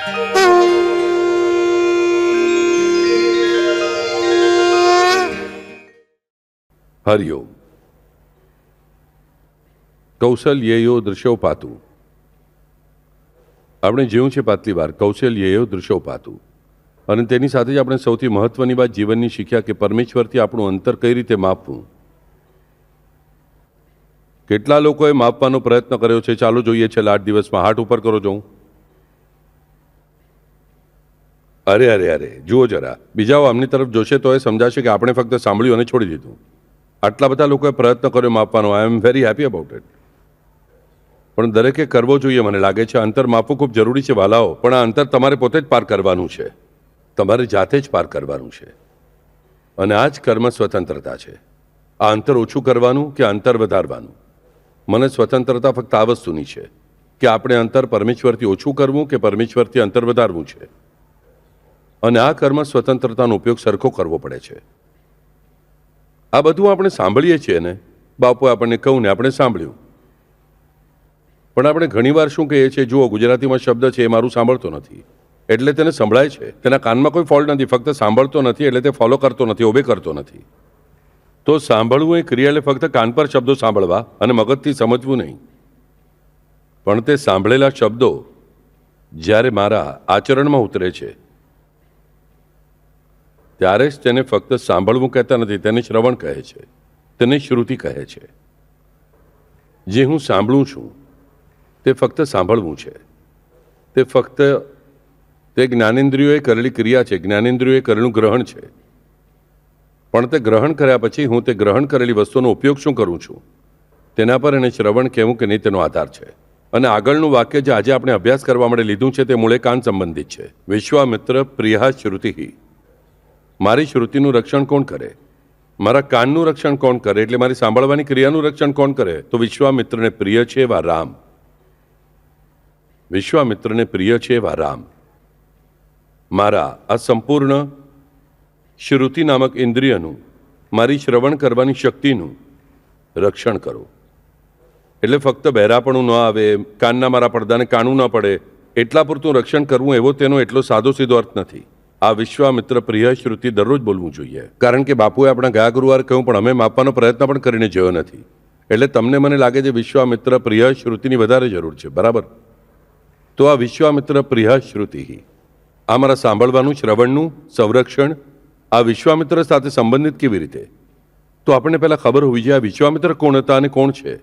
હરિઓમ. કૌશલ્યેયો દૃશ્યો પાતું. આપણે જેવું છે પાતલી વાર કૌશલ્યેયો દૃશ્યો પાતું, અને તેની સાથે જ આપણે સૌથી મહત્વની વાત જીવનની શીખ્યા કે પરમેશ્વરથી આપણું અંતર કઈ રીતે માપવું. કેટલા લોકોએ માપવાનો પ્રયત્ન કર્યો છે, ચાલો જોઈએ છે 8 દિવસમાં. હાથ ઉપર કરો જોઉં. અરે અરે અરે જુઓ જરા, બીજાઓ આમની તરફ જોશે તો એ સમજાશે કે આપણે ફક્ત સાંભળ્યું અને છોડી દીધું. આટલા બધા લોકોએ પ્રયત્ન કર્યો માપવાનો. I am very happy about it. પણ દરેકે કરવો જોઈએ. મને લાગે છે અંતર માપવું ખૂબ જરૂરી છે વાલાઓ, પણ આ અંતર તમારે પોતે જ પાર કરવાનું છે. તમારે જાતે જ પાર કરવાનું છે. અને આ જ કર્મ સ્વતંત્રતા છે. આ અંતર ઓછું કરવાનું કે અંતર વધારવાનું. મને સ્વતંત્રતા ફક્ત આ વસ્તુની છે કે આપણે અંતર પરમેશ્વરથી ઓછું કરવું કે પરમેશ્વરથી અંતર વધારવું છે. અને આ કર્મ સ્વતંત્રતાનો ઉપયોગ સરખો કરવો પડે છે. આ બધું આપણે સાંભળીએ છીએ ને, બાપુએ આપણને કહું ને આપણે સાંભળ્યું. પણ આપણે ઘણીવાર શું કહીએ છીએ, જુઓ ગુજરાતીમાં શબ્દ છે એ મારું સાંભળતો નથી એટલે તેને સંભળાય છે. તેના કાનમાં કોઈ ફોલ્ટ નથી, ફક્ત સાંભળતો નથી એટલે તે ફોલો કરતો નથી, ઓબે કરતો નથી. તો સાંભળવું એ ક્રિયા એટલે ફક્ત કાન પર શબ્દો સાંભળવા અને મગજથી સમજવું નહીં. પણ તે સાંભળેલા શબ્દો જ્યારે મારા આચરણમાં ઉતરે છે ત્યારે જ તેને ફક્ત સાંભળવું કહેતા નથી, તેને શ્રવણ કહે છે, તેને શ્રુતિ કહે છે. જે હું સાંભળું છું તે ફક્ત સાંભળવું છે. તે જ્ઞાનેન્દ્રિયોએ કરેલી ક્રિયા છે, જ્ઞાનેન્દ્રિયોએ કરેલું ગ્રહણ છે. પણ તે ગ્રહણ કર્યા પછી હું તે ગ્રહણ કરેલી વસ્તુનો ઉપયોગ શું કરું છું તેના પર એને શ્રવણ કહેવું કે નહીં તેનો આધાર છે. અને આગળનું વાક્ય જે આજે આપણે અભ્યાસ કરવા માટે લીધું છે તે મૂળે કાન સંબંધિત છે. વિશ્વામિત્ર પ્રિયા શ્રુતિ. મારી શ્રુતિનું રક્ષણ કોણ કરે? મારા કાનનું રક્ષણ કોણ કરે? એટલે મારી સાંભળવાની ક્રિયાનું રક્ષણ કોણ કરે? તો વિશ્વામિત્રને પ્રિય છે એવા રામ. વિશ્વામિત્રને પ્રિય છે એવા રામ મારા આ સંપૂર્ણ શ્રુતિ નામક ઇન્દ્રિયનું, મારી શ્રવણ કરવાની શક્તિનું રક્ષણ કરો. એટલે ફક્ત બહેરાપણું ન આવે, કાનના મારા પડદાને કાણું ન પડે એટલા પૂરતું રક્ષણ કરવું એવો તેનો એટલો સાદો સીધો અર્થ નથી. આ વિશ્વામિત્ર પ્રિય શ્રુતિ દરરોજ બોલવું જોઈએ. કારણ કે બાપુએ આપણા ગયા ગુરુવારે કહ્યું પણ અમે માપવાનો પ્રયત્ન પણ કરીને જોયો નથી. એટલે તમને મને લાગે છે વિશ્વામિત્ર પ્રિય શ્રુતિની વધારે જરૂર છે, બરાબર? તો આ વિશ્વામિત્ર પ્રિય શ્રુતિ, આ મારા સાંભળવાનું, શ્રવણનું સંરક્ષણ આ વિશ્વામિત્ર સાથે સંબંધિત કેવી રીતે? તો આપણને પહેલા ખબર હોવી જોઈએ આ વિશ્વામિત્ર કોણ હતા અને કોણ છે.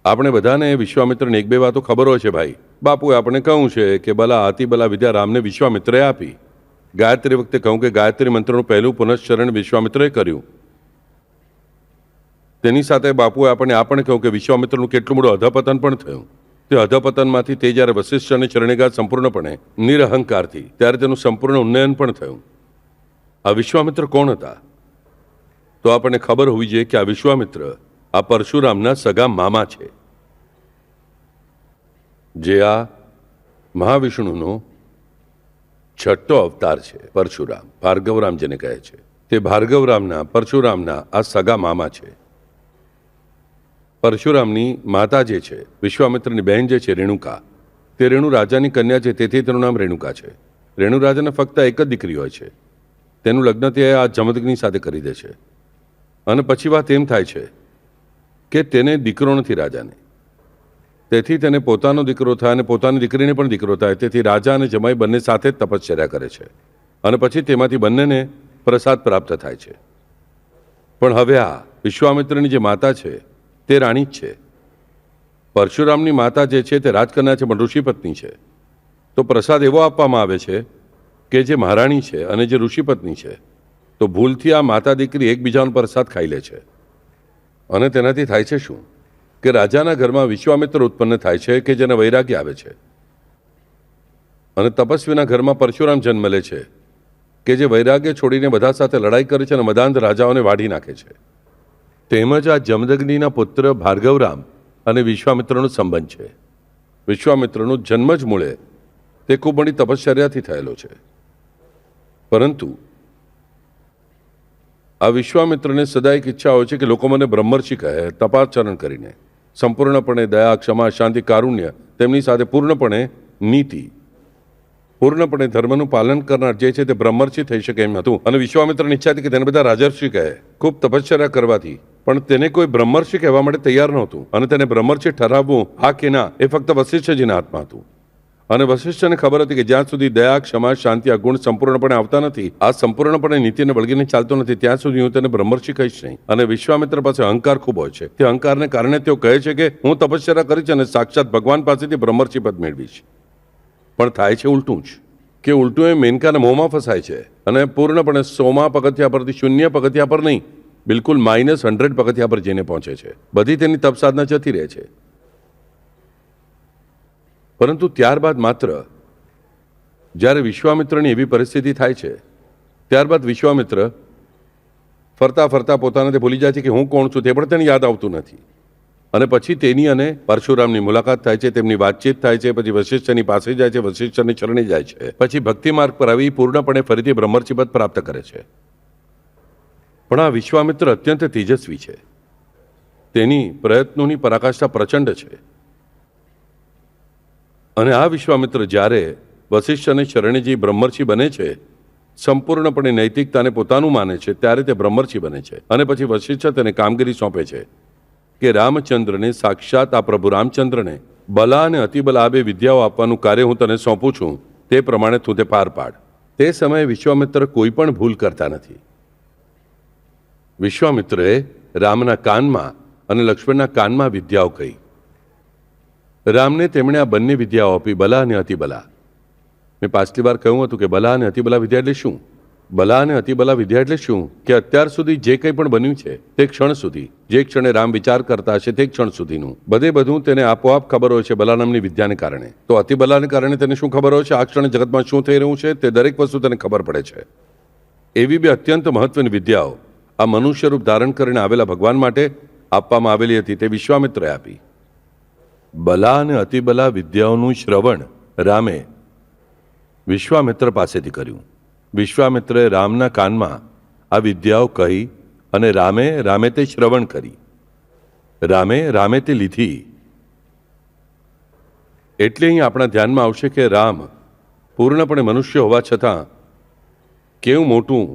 આપણે બધાને વિશ્વામિત્રની 1-2 વાતો ખબર હોય છે ભાઈ. બાપુએ આપણે કહ્યું છે કે બલા આતી બલા વિદ્યા રામને વિશ્વામિત્રએ આપી. ગાયત્રી વખતે કહું કે ગાયત્રી મંત્રનું પહેલું પુનશ્ચરણ વિશ્વામિત્રએ કર્યું. તેની સાથે બાપુએ આપણને આ પણ કહ્યું કે વિશ્વામિત્રનું કેટલું મોટું અધપતન પણ થયું. તે અધપતનમાંથી તે જ્યારે વશિષ્ઠ અને ચરણેગાત સંપૂર્ણપણે નિરહંકારથી, ત્યારે તેનું સંપૂર્ણ ઉન્નયન પણ થયું. આ વિશ્વામિત્ર કોણ હતા? તો આપણને ખબર હોવી જોઈએ કે આ વિશ્વામિત્ર આ પરશુરામના સગા મામા છે. જે આ મહાવિષ્ણુનો 6થો અવતાર છે. પરશુરામ, ભાર્ગવરામ જેને કહે છે, તે ભાર્ગવરામના, પરશુરામના આ સગા મામા છે. પરશુરામની માતા જે છે, વિશ્વામિત્રની બહેન જે છે રેણુકા, તે રેણુ રાજાની કન્યા છે, તેથી તેનું નામ રેણુકા છે. રેણુ રાજાને ફક્ત એક જ દીકરી હોય છે. તેનું લગ્ન તે આ જમદગ્નિ સાથે કરી દે છે. અને પછી વાત એમ થાય છે કે તેને દીકરો નથી રાજાને. તેથી તેને પોતાનો દીકરો થાય અને પોતાની દીકરીને પણ દીકરો થાય. તેથી રાજા અને જમાઈ બંને સાથે જ તપશ્ચર્યા કરે છે અને પછી તેમાંથી બંનેને પ્રસાદ પ્રાપ્ત થાય છે. પણ હવે આ વિશ્વામિત્રની જે માતા છે તે રાણી જ છે. પરશુરામની માતા જે છે તે રાજકન્યા છે પણ ઋષિપત્ની છે. તો પ્રસાદ એવો આપવામાં આવે છે કે જે મહારાણી છે અને જે ઋષિપત્ની છે, તો ભૂલથી આ માતા દીકરી એકબીજાનો પ્રસાદ ખાઈ લે છે. અને તેનાથી થાય છે શું કે રાજાના ઘરમાં વિશ્વામિત્ર ઉત્પન્ન થાય છે કે જેને વૈરાગ્ય આવે છે. અને તપસ્વીના ઘરમાં પરશુરામ જન્મ લે છે કે જે વૈરાગ્ય છોડીને બધા સાથે લડાઈ કરે છે અને મદાંધ રાજાઓને વાઢી નાખે છે. તેમજ આ જમદગ્નિના પુત્ર ભાર્ગવરામ અને વિશ્વામિત્રનો સંબંધ છે. વિશ્વામિત્રનો જન્મ જ મૂળે તે ખૂબ મોટી તપશ્ચર્યાથી થયેલો છે. પરંતુ આ વિશ્વામિત્રને સદા એક ઈચ્છા હોય છે કે લોકો મને બ્રહ્મર્ષિ કહે તપાચરણ કરીને. સંપૂર્ણપણે દયા, ક્ષમા, શાંતિ, કારુણ્ય, તેમની સાથે પૂર્ણપણે નીતિ, પૂર્ણપણે ધર્મનું પાલન કરનાર જે છે તે બ્રહ્મર્ષિ થઈ શકે એમ હતું. અને વિશ્વામિત્રની ઈચ્છા હતી કે તેને બધા રાજર્ષિ કહે, ખૂબ તપશ્ચર્યા કરવાથી, પણ તેને કોઈ બ્રહ્મર્ષિ કહેવા માટે તૈયાર નહોતું. અને તેને બ્રહ્મર્ષિ ઠરાવવું હા કે ના એ ફક્ત વશિષ્ઠજીના હાથમાં હતું. અને વશિષ્ઠને ખબર હતી કે જ્યાં સુધી દયા, ક્ષમા, શાંતિ આ ગુણ સંપૂર્ણપણે આવતા નથી, આ સંપૂર્ણપણે નીતિને વળગીને ચાલતો નથી, ત્યાં સુધી હું તેને બ્રહ્મર્ષિ કહીશ નહીં. અને વિશ્વામિત્ર પાસે અહંકાર ખૂબ હોય છે. તે અહંકારને કારણે તેઓ કહે છે કે હું તપશ્ચર્યા કરીશ અને સાક્ષાત ભગવાન પાસેથી બ્રહ્મર્ષિ પદ મેળવીશ. પણ થાય છે ઉલટું જ, કે ઉલટું એ મેનકાના મોંમાં ફસાય છે અને પૂર્ણપણે 100મા પગથિયા પરથી 0 પગથિયા પર નહીં, બિલકુલ -100 પગથિયા પર જઈને પહોંચે છે. બધી તેની તપ સાધના જતી રહે છે. પરંતુ ત્યારબાદ માત્ર જ્યારે વિશ્વામિત્રની એવી પરિસ્થિતિ થાય છે, ત્યારબાદ વિશ્વામિત્ર ફરતા ફરતા પોતાને તે ભૂલી જાય છે કે હું કોણ છું, તે પણ તેને યાદ આવતું નથી. અને પછી તેની અને પરશુરામની મુલાકાત થાય છે, તેમની વાતચીત થાય છે, પછી વશિષ્ઠની પાસે જાય છે, વશિષ્ઠની ચરણે જાય છે, પછી ભક્તિ માર્ગ પર આવી પૂર્ણપણે ફરીથી બ્રહ્મર્ષિ પદ પ્રાપ્ત કરે છે. પણ આ વિશ્વામિત્ર અત્યંત તેજસ્વી છે. તેની પ્રયત્નોની પરાકાષ્ઠા પ્રચંડ છે. અને આ વિશ્વામિત્ર જ્યારે વશિષ્ઠ અને શરણેજી બ્રહ્મર્ષિ બને છે, સંપૂર્ણપણે નૈતિકતાને પોતાનું માને છે, ત્યારે તે બ્રહ્મર્ષિ બને છે. અને પછી વશિષ્ઠ તેને કામગીરી સોંપે છે કે રામચંદ્રને, સાક્ષાત આ પ્રભુ રામચંદ્રને બલા અને અતિબલા આ બે વિદ્યાઓ આપવાનું કાર્ય હું તને સોંપું છું, તે પ્રમાણે તું તે પાર પાડ. તે સમયે વિશ્વામિત્ર કોઈ પણ ભૂલ કરતા નથી. વિશ્વામિત્રએ રામના કાનમાં અને લક્ષ્મણના કાનમાં વિદ્યાઓ કહી. રામને તેમણે આ બંને વિદ્યાઓ આપી, બલા અને અતિબલા. મેં પાછલી વાર કહ્યું હતું કે બલા અને અતિબલા વિદ્યા એટલે શું? બલા અને અતિબલા વિદ્યા એટલે શું? કે અત્યાર સુધી જે કંઈ પણ બન્યું છે તે ક્ષણ સુધી, જે ક્ષણે રામ વિચાર કરતા હશે તે ક્ષણ સુધીનું બધું તેને આપોઆપ ખબર હોય છે બલા નામની વિદ્યાને કારણે. તો અતિબલાને કારણે તેને શું ખબર હોય છે? આ ક્ષણે જગતમાં શું થઈ રહ્યું છે તે દરેક વસ્તુ તેને ખબર પડે છે. એવી બે અત્યંત મહત્વની વિદ્યાઓ આ મનુષ્ય રૂપ ધારણ કરીને આવેલા ભગવાન માટે આપવામાં આવેલી હતી, તે વિશ્વામિત્રએ આપી. બલા અને અતિબલા વિદ્યાઓનું શ્રવણ રામે વિશ્વામિત્ર પાસેથી કર્યું. વિશ્વામિત્રએ રામના કાનમાં આ વિદ્યાઓ કહી અને રામે તે શ્રવણ કરી. રામે તે લીધી. એટલે અહીં આપણા ધ્યાનમાં આવશે કે રામ પૂર્ણપણે મનુષ્ય હોવા છતાં કેવું મોટું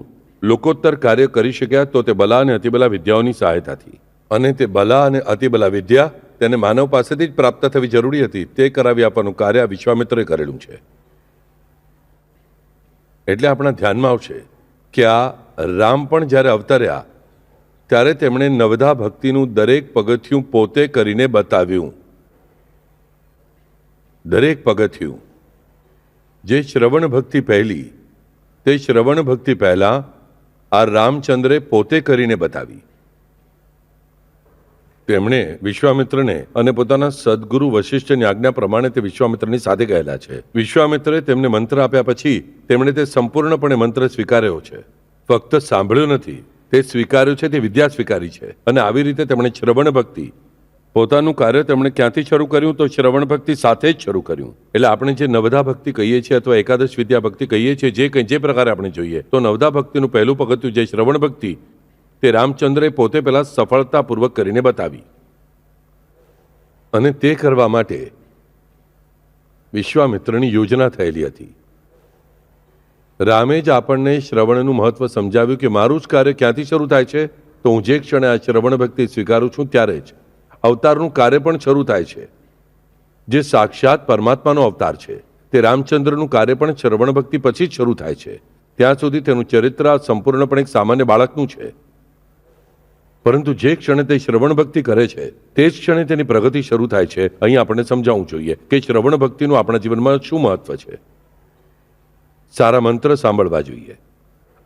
લોકોત્તર કાર્ય કરી શક્યા, તો તે બલા અને અતિબલા વિદ્યાઓની સહાયતાથી. અને તે બલા અને અતિબલા વિદ્યા તેને માનવ પાસેથી જ પ્રાપ્ત થવી જરૂરી હતી, તે કરાવી આપવાનું કાર્ય વિશ્વામિત્રએ કરેલું છે. એટલે આપણા ધ્યાનમાં આવશે કે આ રામ પણ જ્યારે અવતર્યા ત્યારે તેમણે નવધા ભક્તિનું દરેક પગથિયું પોતે કરીને બતાવ્યું. દરેક પગથિયું જે શ્રવણ ભક્તિ પહેલી, તે શ્રવણ ભક્તિ પહેલા આ રામચંદ્રે પોતે કરીને બતાવી. તેમણે વિશ્વામિત્રને અને પોતાના સદગુરુ વશિષ્ઠની આજ્ઞા પ્રમાણે તે વિશ્વામિત્રની સાથે ગયેલા છે. વિશ્વામિત્રે તેમને મંત્ર આપ્યા પછી તેમણે તે સંપૂર્ણપણે મંત્ર સ્વીકાર્યો છે. ફક્ત સાંભળ્યો નથી, તે સ્વીકાર્યો છે, તે વિદ્યા સ્વીકારી છે. અને આવી રીતે તેમણે શ્રવણ ભક્તિ પોતાનું કાર્ય તેમણે ક્યાંથી શરૂ કર્યું? તો શ્રવણ ભક્તિ સાથે જ શરૂ કર્યું. એટલે આપણે જે નવધા ભક્તિ કહીએ છીએ અથવા એકાદશ વિદ્યા ભક્તિ કહીએ છીએ, જે પ્રકારે આપણે જોઈએ, તો નવધા ભક્તિનું પહેલું પગથિયું જે શ્રવણ ભક્તિ, તે રામચંદ્રે પોતે પહેલા સફળતાપૂર્વક કરીને બતાવી. અને તે કરવા માટે વિશ્વામિત્રની યોજના થયેલી હતી. રામે જ આપણને શ્રવણનું મહત્વ સમજાવ્યું કે મારું જ કાર્ય ક્યાંથી શરૂ થાય છે? તો હું જે ક્ષણે આ શ્રવણ ભક્તિ સ્વીકારું છું ત્યારે જ અવતારનું કાર્ય પણ શરૂ થાય છે. જે સાક્ષાત પરમાત્માનો અવતાર છે, તે રામચંદ્રનું કાર્ય પણ શ્રવણ ભક્તિ પછી જ શરૂ થાય છે. ત્યાં સુધી તેનું ચરિત્ર સંપૂર્ણપણે એક સામાન્ય બાળકનું છે. પરંતુ જે ક્ષણે તે શ્રવણ ભક્તિ કરે છે તે જ ક્ષણે તેની પ્રગતિ શરૂ થાય છે. અહીં આપણે સમજાવવું જોઈએ કે શ્રવણ ભક્તિનું આપણા જીવનમાં શું મહત્વ છે. સારા મંત્ર સાંભળવા જોઈએ.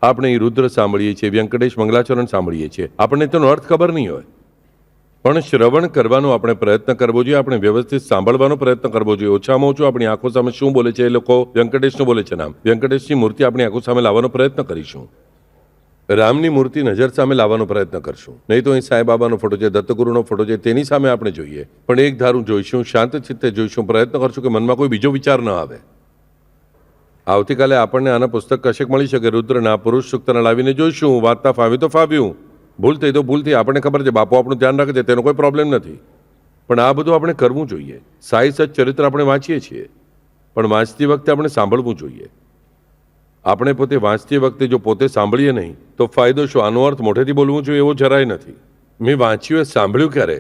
આપણે અહીં રુદ્ર સાંભળીએ છીએ, વ્યંકટેશ મંગલાચરણ સાંભળીએ છીએ, આપણને તેનો અર્થ ખબર નહીં હોય, પણ શ્રવણ કરવાનો આપણે પ્રયત્ન કરવો જોઈએ. આપણે વ્યવસ્થિત સાંભળવાનો પ્રયત્ન કરવો જોઈએ. ઓછામાં ઓછું આપણી આંખો સામે શું બોલે છે, એ લોકો વ્યંકટેશનું બોલે છે નામ, વ્યંકટેશની મૂર્તિ આપણી આંખો સામે લાવવાનો પ્રયત્ન કરીશું. રામની મૂર્તિ નજર સામે લાવવાનો પ્રયત્ન કરશું. નહીં તો અહીં સાંઈબાબાનો ફોટો છે, દત્તગુરુનો ફોટો છે, તેની સામે આપણે જોઈએ, પણ એક ધારું જોઈશું, શાંત ચિત્તે જોઈશું, પ્રયત્ન કરશું કે મનમાં કોઈ બીજો વિચાર ન આવે. આવતીકાલે આપણને આના પુસ્તક કશેક મળી શકે, રુદ્રના પુરુષ સૂક્તના લાવીને જોઈશું. વાંચતા ફાવ્યું તો ફાવ્યું, ભૂલ થઈ તો ભૂલ થઈ. આપણને ખબર છે બાપુ આપણું ધ્યાન રાખે છે, તેનો કોઈ પ્રોબ્લેમ નથી. પણ આ બધું આપણે કરવું જોઈએ. સાઈ સચ્ચરિત્ર આપણે વાંચીએ છીએ, પણ વાંચતી વખતે આપણે સાંભળવું જોઈએ. આપણે પોતે વાંચતી વખતે જો પોતે સાંભળીએ નહીં તો ફાયદો શું? આનો અર્થ મોઢેથી બોલવું જોઈએ એવો જરાય નથી. મેં વાંચ્યું એ સાંભળ્યું ક્યારે?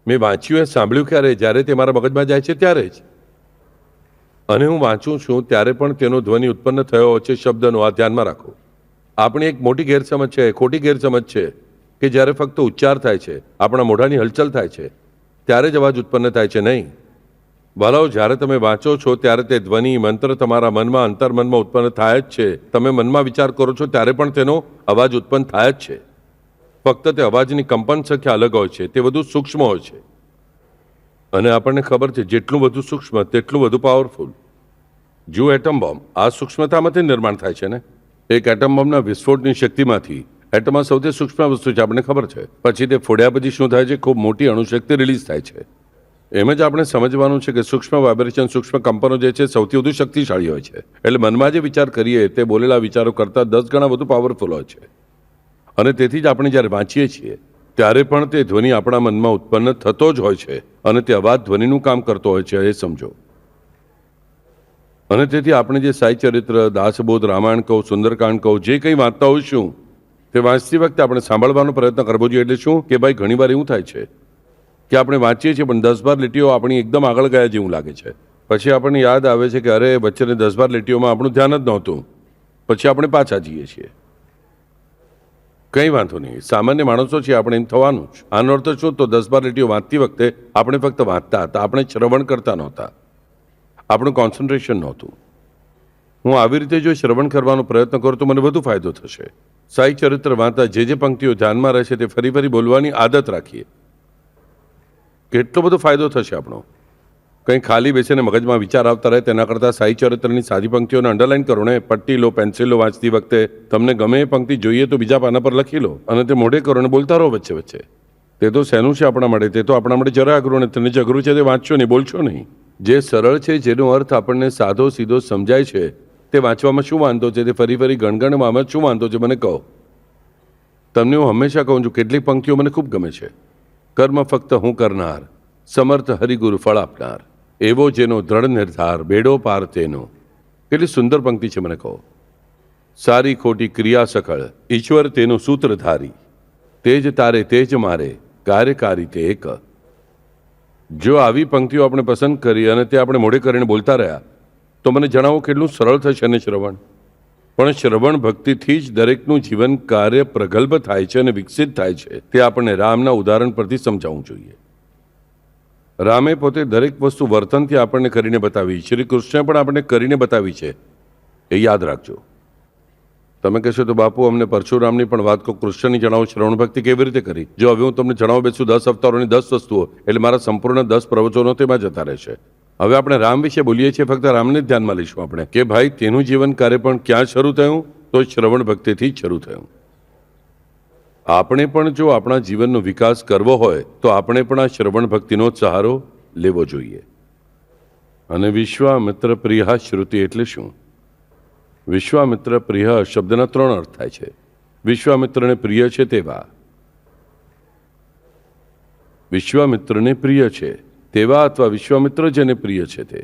મેં વાંચ્યું એ સાંભળ્યું ક્યારે? જ્યારે તે મારા મગજમાં જાય છે ત્યારે જ. અને હું વાંચું છું ત્યારે પણ તેનો ધ્વનિ ઉત્પન્ન થયો છે શબ્દનો. આ ધ્યાનમાં રાખો. આપણી એક મોટી ગેરસમજ છે, ખોટી ગેરસમજ છે કે જ્યારે ફક્ત ઉચ્ચાર થાય છે, આપણા મોઢાની હલચલ થાય છે ત્યારે જ અવાજ ઉત્પન્ન થાય છે. નહીં વાલાઓ, જ્યારે તમે વાંચો છો ત્યારે તે ધ્વનિ મંત્ર તમારા મનમાં, અંતર્મનમાં ઉત્પન્ન થાય જ છે. તમે મનમાં વિચાર કરો છો ત્યારે પણ તેનો અવાજ ઉત્પન્ન થાય જ છે. ફક્ત તે અવાજની કંપન સંખ્યા અલગ હોય છે, તે વધુ સૂક્ષ્મ હોય છે. અને આપણને ખબર છે જેટલું વધુ સૂક્ષ્મ તેટલું વધુ પાવરફુલ. જો એટમ બોમ્બ આ સૂક્ષ્મતામાંથી નિર્માણ થાય છે ને, એક એટમ બોમ્બના વિસ્ફોટની શક્તિમાંથી. એટમમાં સૌથી સૂક્ષ્મ વસ્તુ છે, આપણને ખબર છે. પછી તે ફોડ્યા પછી શું થાય છે? ખૂબ મોટી અણુશક્તિ રિલીઝ થાય છે. એમ જ આપણે સમજવાનું છે કે સૂક્ષ્મ વાઇબ્રેશન, સૂક્ષ્મ કંપનો જે છે સૌથી વધુ શક્તિશાળી હોય છે. એટલે મનમાં જે વિચાર કરીએ તે બોલેલા વિચારો કરતાં 10 ગણા વધુ પાવરફુલ હોય છે. અને તેથી જ આપણે જ્યારે વાંચીએ છીએ ત્યારે પણ તે ધ્વનિ આપણા મનમાં ઉત્પન્ન થતો જ હોય છે અને તે અવાજ ધ્વનિનું કામ કરતો હોય છે, એ સમજો. અને તેથી આપણે જે સાઈ ચરિત્ર, દાસબોધ, રામાયણ કહો, સુંદરકાંડ કહો, જે કંઈ વાંચતા હોઈશું તે વાંચતી વખતે આપણે સાંભળવાનો પ્રયત્ન કરવો જોઈએ. એટલે શું કે ભાઈ, ઘણીવાર એવું થાય છે કે આપણે વાંચીએ છીએ પણ 10-12 લીટીઓ આપણી એકદમ આગળ ગયા જેવું લાગે છે. પછી આપણને યાદ આવે છે કે અરે, વચ્ચેની 10-12 લીટીઓમાં આપણું ધ્યાન જ નહોતું. પછી આપણે પાછા જઈએ છીએ. કંઈ વાંધો નહીં, સામાન્ય માણસો છીએ આપણે, એમ થવાનું જ. આનો અર્થ શું? તો 10-12 લીટીઓ વાંચતી વખતે આપણે ફક્ત વાંચતા હતા, આપણે શ્રવણ કરતા નહોતા, આપણું કોન્સન્ટ્રેશન નહોતું. હું આવી રીતે જો શ્રવણ કરવાનો પ્રયત્ન કરું તો મને વધુ ફાયદો થશે. સાઈ ચરિત્ર વાંચતા જે પંક્તિઓ ધ્યાનમાં રહેશે તે ફરી ફરી બોલવાની આદત રાખીએ. કેટલો બધો ફાયદો થશે આપણો. કંઈ ખાલી બેસીને મગજમાં વિચાર આવતા રહે તેના કરતાં સાઈ ચરિત્રની સાદી પંક્તિઓને અંડરલાઈન કરો ને, પટ્ટી લો, પેન્સિલ લો. વાંચતી વખતે તમને ગમે એ પંક્તિ જોઈએ તો બીજા પાના પર લખી લો અને તે મોઢે કરો અને બોલતા રહો વચ્ચે વચ્ચે. તે તો સહેલું છે આપણા માટે. તે તો આપણા માટે જરા અઘરું નથી. તેને જે અઘરું છે તે વાંચશો નહીં, બોલશો નહીં. જે સરળ છે, જેનો અર્થ આપણને સાદો સીધો સમજાય છે, તે વાંચવામાં શું વાંધો છે? તે ફરી ફરી ગણગણવામાં શું વાંધો છે? મને કહો. તમને હું હંમેશા કહું છું, કેટલીક પંક્તિઓ મને ખૂબ ગમે છે. કર્મ ફક્ત હું કરનાર, સમર્થ હરિગુરુ ફળ આપનાર, એવો જેનો દ્રઢ નિર્ધાર, બેડો પાર તેનો. કેટલી સુંદર પંક્તિ છે, મને કહો. સારી ખોટી ક્રિયા સકળ, ઈશ્વર તેનું સૂત્રધારી, તેજ તારે તેજ મારે, કાર્યકારી તે એક. જો આવી પંક્તિઓ આપણે પસંદ કરી અને તે આપણે મોઢે કરીને બોલતા રહ્યા તો મને જણાવો કેટલું સરળ થશે ને શ્રવણ. પણ શ્રવણ ભક્તિથી જ દરેકનું જીવન કાર્ય પ્રગલ્ભ થાય છે અને વિકસિત થાય છે. તે આપણને રામના ઉદાહરણ પરથી સમજાવવું જોઈએ. રામે પોતે દરેક વસ્તુ વર્તનથી આપણને કરીને બતાવી. શ્રી કૃષ્ણે પણ આપણને કરીને બતાવી છે, એ યાદ રાખજો. તમે કહેશો તો બાપુ અમને પરશુરામની પણ વાત કહો, કૃષ્ણની જણાવો, શ્રવણ ભક્તિ કેવી રીતે કરી. જો હવે હું તમને જણાવું બેસું 10 અવતારોની 10 વસ્તુઓ, એટલે મારા સંપૂર્ણ 10 પ્રવચનો તેમાં જતા રહેશે. હવે આપણે રામ વિશે બોલીએ છીએ, ફક્ત રામને જ ધ્યાનમાં લઈશું આપણે કે ભાઈ તેનું જીવન કાર્ય પણ ક્યાં શરૂ થયું? તો શ્રવણ ભક્તિથી જ શરૂ થયું. આપણે પણ જો આપણા જીવનનો વિકાસ કરવો હોય તો આપણે પણ આ શ્રવણ ભક્તિનો જ સહારો લેવો જોઈએ. અને વિશ્વામિત્ર પ્રિય શ્રુતિ એટલે શું? વિશ્વામિત્ર પ્રિય શબ્દના 3 અર્થ થાય છે. વિશ્વામિત્રને પ્રિય છે તેવા, વિશ્વામિત્રને પ્રિય છે તેવા, અથવા વિશ્વામિત્ર જેને પ્રિય છે તે.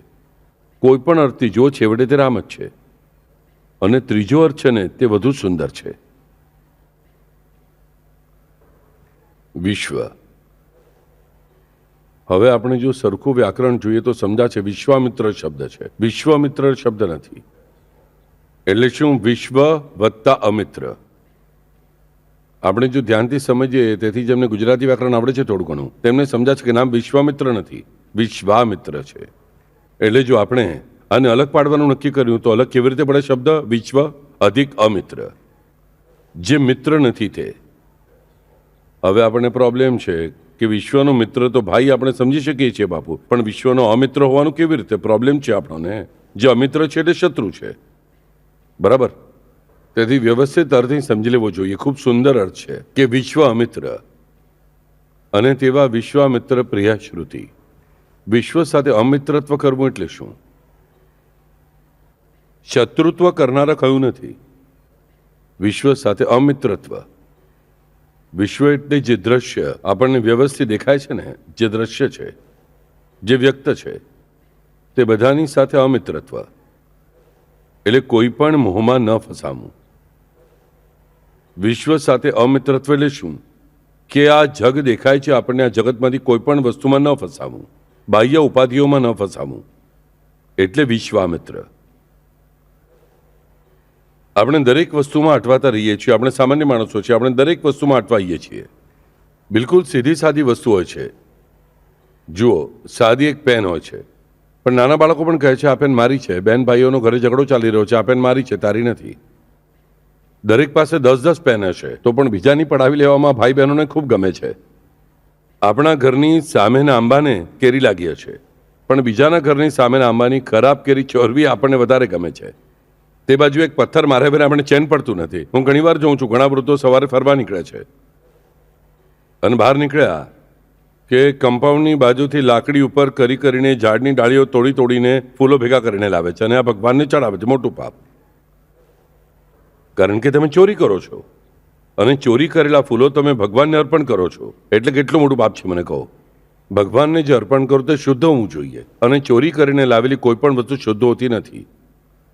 કોઈ પણ અર્થથી જો છેવટે તે રામ જ છે. અને ત્રીજો અર્થ છે ને, તે વધુ સુંદર છે. વિશ્વ. હવે આપણે જો સરખું વ્યાકરણ જોઈએ તો સમજાશે વિશ્વામિત્ર શબ્દ છે, વિશ્વામિત્ર શબ્દ નથી. એટલે શું? વિશ્વ વત્તા અમિત્ર. આપણે જો ધ્યાનથી સમજીએ, તેથી જેમને ગુજરાતી વ્યાકરણ આવડે છે થોડું ઘણું, તેમને સમજાશે કે નામ વિશ્વામિત્ર નથી, વિશ્વામિત્ર છે. એટલે જો આપણે આને અલગ પાડવાનું નક્કી કર્યું તો અલગ કેવી રીતે પડે શબ્દ? વિશ્વ અધિક અમિત્ર, જે મિત્ર નથી તે. હવે આપણને પ્રોબ્લેમ છે કે વિશ્વનો મિત્ર તો ભાઈ આપણે સમજી શકીએ છીએ બાપુ, પણ વિશ્વનો અમિત્ર હોવાનું કેવી રીતે? પ્રોબ્લેમ છે આપણને. જે અમિત્ર છે તે શત્રુ છે, બરાબર? તેથી વ્યવસ્થિત અર્થ સમજી લેવો જોઈએ. ખૂબ સુંદર અર્થ છે કે વિશ્વ અમિત્ર, અને તેવા વિશ્વામિત્ર પ્રિય શ્રુતિ. વિશ્વ સાથે અમિત્રત્વ કરવું એટલે શું? શત્રુત્વ કરનારા કહ્યું નથી, વિશ્વ સાથે અમિત્રત્વ. વિશ્વ એટલે જે દ્રશ્ય આપણને વ્યવસ્થિત દેખાય છે ને, જે દ્રશ્ય છે, જે વ્યક્ત છે, તે બધાની સાથે અમિત્રત્વ, એટલે કોઈ પણ મોહમાં ન ફસાવું. વિશ્વ સાથે અમિત્રત્વ એટલે શું? કે આ જગ દેખાય છે આપણને, આ જગતમાંથી કોઈ પણ વસ્તુમાં ન ફસાવું, બાહ્ય ઉપાધિઓમાં ન ફસાવું, એટલે વિશ્વામિત્ર. આપણે દરેક વસ્તુમાં અટવાતા રહીએ છીએ. આપણે સામાન્ય માણસો છીએ, આપણે દરેક વસ્તુમાં અટવાઈએ છીએ. બિલકુલ સીધી સાદી વસ્તુ હોય છે. જુઓ, સાદી એક પેન હોય છે, પણ નાના બાળકો પણ કહે છે આ પેન મારી છે. બેન ભાઈઓનો ઘરે ઝઘડો ચાલી રહ્યો છે, આ પેન મારી છે, તારી નથી. દરેક પાસે 10-10 પેન હશે, તો પણ બીજાની પડાવી લેવામાં ભાઈ બહેનોને ખૂબ ગમે છે. આપણા ઘરની સામેના આંબાને કેરી લાગી હશે, પણ બીજાના ઘરની સામેના આંબાની ખરાબ કેરી ચોરવી આપણને વધારે ગમે છે. તે બાજુ એક પથ્થર મારે વગર આપણે ચેન પડતું નથી. હું ઘણીવાર જોઉં છું, ઘણા વૃદ્ધો સવારે ફરવા નીકળે છે અને બહાર નીકળ્યા કે કમ્પાઉન્ડની બાજુથી લાકડી ઉપર કરીને ઝાડની ડાળીઓ તોડીને ફૂલો ભેગા કરીને લાવે છે અને આ ભગવાનને ચડાવે છે. મોટું પાપ, કારણ કે તમે ચોરી કરો છો અને ચોરી કરેલા ફૂલો તમે ભગવાનને અર્પણ કરો છો. એટલે કેટલું મોટું પાપ છે મને કહો. ભગવાનને જે અર્પણ કરો તે શુદ્ધ હોવું જોઈએ, અને ચોરી કરીને લાવેલી કોઈ પણ વસ્તુ શુદ્ધ હોતી નથી.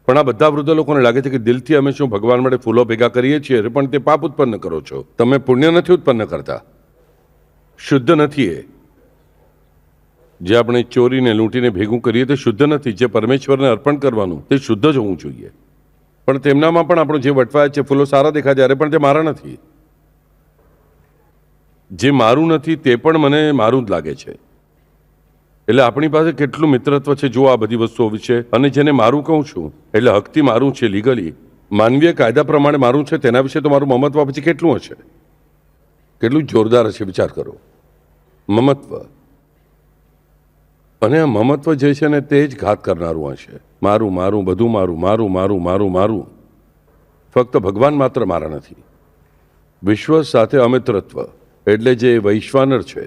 પણ આ બધા વૃદ્ધ લોકોને લાગે છે કે દિલથી અમે શું ભગવાન માટે ફૂલો ભેગા કરીએ છીએ, પણ તે પાપ ઉત્પન્ન કરો છો. તમે પુણ્ય નથી ઉત્પન્ન કરતા, શુદ્ધ નથી. એ જે આપણે ચોરીને લૂંટીને ભેગું કરીએ તે શુદ્ધ નથી. જે પરમેશ્વરને અર્પણ કરવાનું તે શુદ્ધ જ હોવું જોઈએ. પણ તેમનામાં પણ આપણો જે વટવાય છે ફૂલો સારા દેખાય ત્યારે પણ તે મારા નથી. જે મારું નથી તે પણ મને મારું જ લાગે છે. એટલે આપણી પાસે કેટલું મિત્રત્વ છે જો આ બધી વસ્તુઓ વિશે. અને જેને મારું કહું છું એટલે હકથી મારું છે, લીગલી માનવીય કાયદા પ્રમાણે મારું છે, તેના વિશે તો મારું મમત્વ પછી કેટલું હશે, કેટલું જોરદાર હશે, વિચાર કરો. મમત્વ. અને આ મમત્વ જે છે ને તે જ ઘાત કરનારું હશે. મારું મારું બધું મારું, મારું મારું મારું મારું. ફક્ત ભગવાન માત્ર મારા નથી. વિશ્વ સાથે અમિત્રત્વ એટલે જે વૈશ્વાનર છે,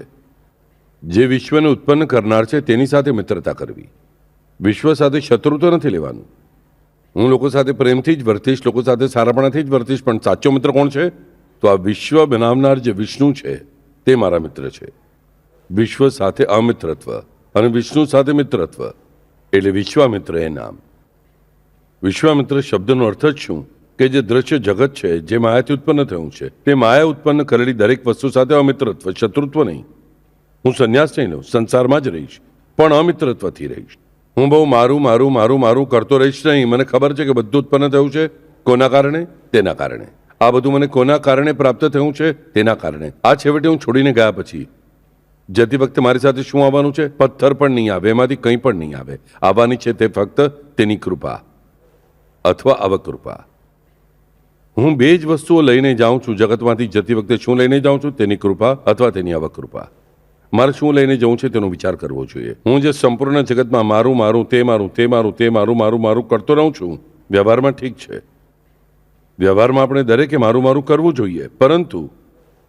જે વિશ્વને ઉત્પન્ન કરનાર છે, તેની સાથે મિત્રતા કરવી. વિશ્વ સાથે શત્રુત્વ નથી લેવાનું. હું લોકો સાથે પ્રેમથી જ વર્તીશ, લોકો સાથે સારાપણાથી જ વર્તીશ, પણ સાચો મિત્ર કોણ છે? તો આ વિશ્વ બનાવનાર જે વિષ્ણુ છે તે મારા મિત્ર છે. વિશ્વ સાથે અમિત્રત્વ અને વિષ્ણુ સાથે મિત્રત્વ એટલે વિશ્વામિત્ર એ નામ. વિશ્વામિત્ર શબ્દનો અર્થ જ શું? કે જે દ્રશ્ય જગત છે, જે માયાથી ઉત્પન્ન થયું છે, તે માયા ઉત્પન્ન કરેલી દરેક વસ્તુ સાથે અમિત્રત્વ, શત્રુત્વ નહીં. હું સંન્યાસ નહીં લઉં, સંસારમાં જ રહીશ, પણ અમિત્રત્વથી રહીશ. હું બહુ મારું મારું મારું મારું કરતો રહીશ નહીં. મને ખબર છે કે બધું ઉત્પન્ન થયું છે કોના કારણે? તેના કારણે. આ બધું મને કોના કારણે પ્રાપ્ત થયું છે? તેના કારણે. આ છેવટે હું છોડીને ગયા પછી જતી વખતે મારી સાથે શું આવવાનું છે? પથ્થર પણ નહીં આવે, એમાંથી કંઈ પણ નહીં આવે. આવવાની છે તે ફક્ત તેની કૃપા અથવા અવકૃપા. હું બે જ વસ્તુઓ લઈને જાઉં છું જગતમાંથી જતી વખતે. શું લઈને જાઉં છું? તેની કૃપા અથવા તેની અવકૃપા. મારે શું લઈને જવું છે તેનો વિચાર કરવો જોઈએ. હું જે સંપૂર્ણ જગતમાં મારું મારું તે મારું તે મારું તે મારું મારું મારું કરતો રહું છું, વ્યવહારમાં ઠીક છે. વ્યવહારમાં આપણે દરેકે મારું મારું કરવું જોઈએ, પરંતુ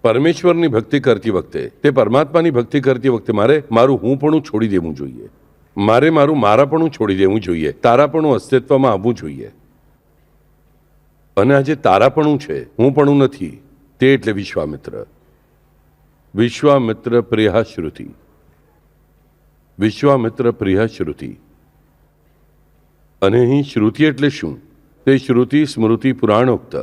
પરમેશ્વરની ભક્તિ કરતી વખતે, તે પરમાત્માની ભક્તિ કરતી વખતે મારે મારું હું પણ છોડી દેવું જોઈએ. મારે મારું મારા પણ છોડી દેવું જોઈએ. તારાપણું અસ્તિત્વમાં આવવું જોઈએ. અને આ જે તારાપણું છે, હું પણ નથી, તે એટલે વિશ્વામિત્ર. વિશ્વામિત્ર પ્રિય શ્રુતિ. વિશ્વામિત્ર પ્રિય શ્રુતિ. અને અહીં શ્રુતિ એટલે શું? તે શ્રુતિ સ્મૃતિ પુરાણોક્ત.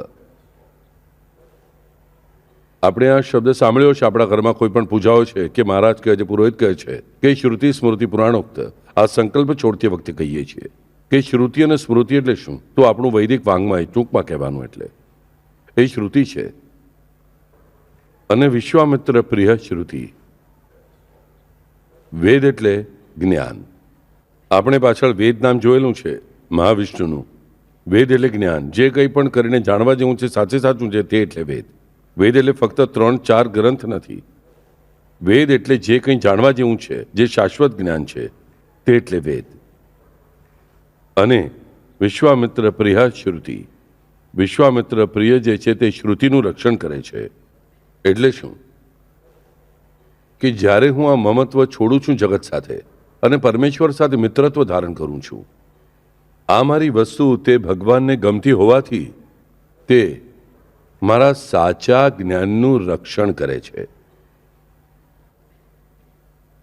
આપણે આ શબ્દ સાંભળ્યો છે આપણા ઘરમાં કોઈ પણ પૂજાઓ છે કે મહારાજ કહે છે, પુરોહિત કહે છે કે શ્રુતિ સ્મૃતિ પુરાણોક્ત. આ સંકલ્પ છોડતી વખતે કહીએ છીએ કે શ્રુતિ અને સ્મૃતિ એટલે શું? તો આપણું વૈદિક વાંગમાં ટૂંકમાં કહેવાનું એટલે એ શ્રુતિ છે. અને વિશ્વામિત્ર પ્રિય શ્રુતિ. વેદ એટલે જ્ઞાન. આપણે પાછળ વેદ નામ જોયેલું છે મહાવિષ્ણુનું. વેદ એટલે જ્ઞાન. જે કંઈ પણ કરીને જાણવા જેવું છે, સાચે સાચું છે, તે એટલે વેદ. વેદ એટલે ફક્ત 3-4 ગ્રંથ નથી. વેદ એટલે જે કંઈ જાણવા જેવું છે, જે શાશ્વત જ્ઞાન છે, તે એટલે વેદ. અને વિશ્વામિત્ર પ્રિય શ્રુતિ. વિશ્વામિત્ર પ્રિય જે છે તે શ્રુતિનું રક્ષણ કરે છે. એટલે શું? કે જ્યારે હું આ મમત્વ છોડું છું જગત સાથે અને પરમેશ્વર સાથે મિત્રત્વ ધારણ કરું છું, આ મારી વસ્તુ તે ભગવાનને ગમતી હોવાથી તે મારા સાચા જ્ઞાનનું રક્ષણ કરે છે.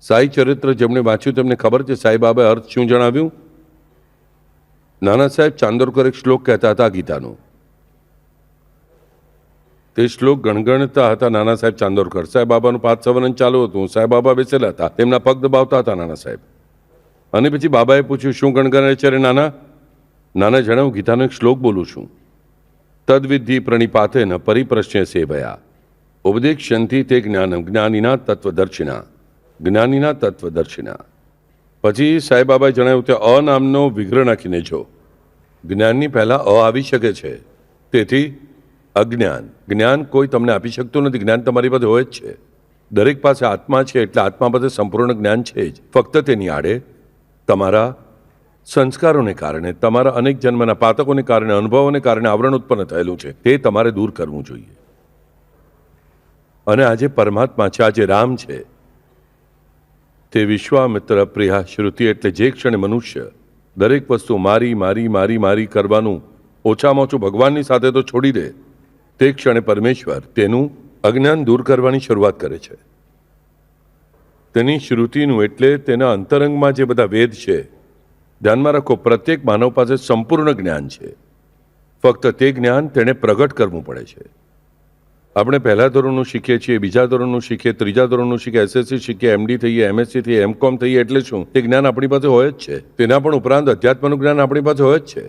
સાઈ ચરિત્ર જેમણે વાંચ્યું તેમને ખબર છે સાંઈબાબાએ અર્થ શું જણાવ્યું. નાના સાહેબ ચાંદોરકર એક શ્લોક કહેતા હતા ગીતાનો. તે શ્લોક ગણગણતા હતા નાના સાહેબ ચાંદોરકર. સાંઈબાબાનું 5 સવનન ચાલુ હતું. સાંઈબાબા બેસેલા હતા, તેમના પગ દબાવતા હતા નાના સાહેબ. અને પછી બાબાએ પૂછ્યું શું ગણગણે છે રે નાના. નાના જણાવું ગીતાનો એક શ્લોક બોલું છું. તદ્વિધિ પ્રણિપાતે ન પરિપ્રશ્ન સેવયા ઉપદેક્ષંતિ તે જ્ઞાનમ જ્ઞાનીના તત્વદર્શિના જ્ઞાનીના તત્વદર્શિના. પછી સાંઈબાબાએ જણાવ્યું કે અ નામનો વિગ્રહ નાખીને જો જ્ઞાનની પહેલા અ આવી શકે છે. તેથી અજ્ઞાન જ્ઞાન કોઈ તમને આપી શકતું નથી. જ્ઞાન તમારી પાસે હોય જ છે. દરેક પાસે આત્મા છે એટલે આત્મા પાસે સંપૂર્ણ જ્ઞાન છે જ. ફક્ત તેની આડે તમારા સંસ્કારોને કારણે, તમારા અનેક જન્મના પાતકોને કારણે, અનુભવોને કારણે આવરણ ઉત્પન્ન થયેલું છે. તે તમારે દૂર કરવું જોઈએ. અને આજે પરમાત્મા છે, આજે રામ છે, તે વિશ્વામિત્ર પ્રિયા શ્રુતિ એટલે જે ક્ષણે મનુષ્ય દરેક વસ્તુ મારી મારી મારી મારી કરવાનું ઓછામાં ઓછું ભગવાનની સાથે તો છોડી દે, તે ક્ષણે પરમેશ્વર તેનું અજ્ઞાન દૂર કરવાની શરૂઆત કરે છે. તેની શ્રુતિનું એટલે તેના અંતરંગમાં જે બધા વેદ છે, ધ્યાનમાં રાખો, પ્રત્યેક માનવ પાસે સંપૂર્ણ જ્ઞાન છે. ફક્ત તે જ્ઞાન તેણે પ્રગટ કરવું પડે છે. આપણે પહેલા ધોરણનું શીખીએ છીએ, બીજા ધોરણનું શીખીએ, ત્રીજા ધોરણનું શીખીએ, એસએસસી શીખીએ, એમડી થઈએ, એમએસસી થઈએ, એમકોમ થઈએ, એટલે શું? તે જ્ઞાન આપણી પાસે હોય જ છે. તેના પણ ઉપરાંત અધ્યાત્મનું જ્ઞાન આપણી પાસે હોય જ છે.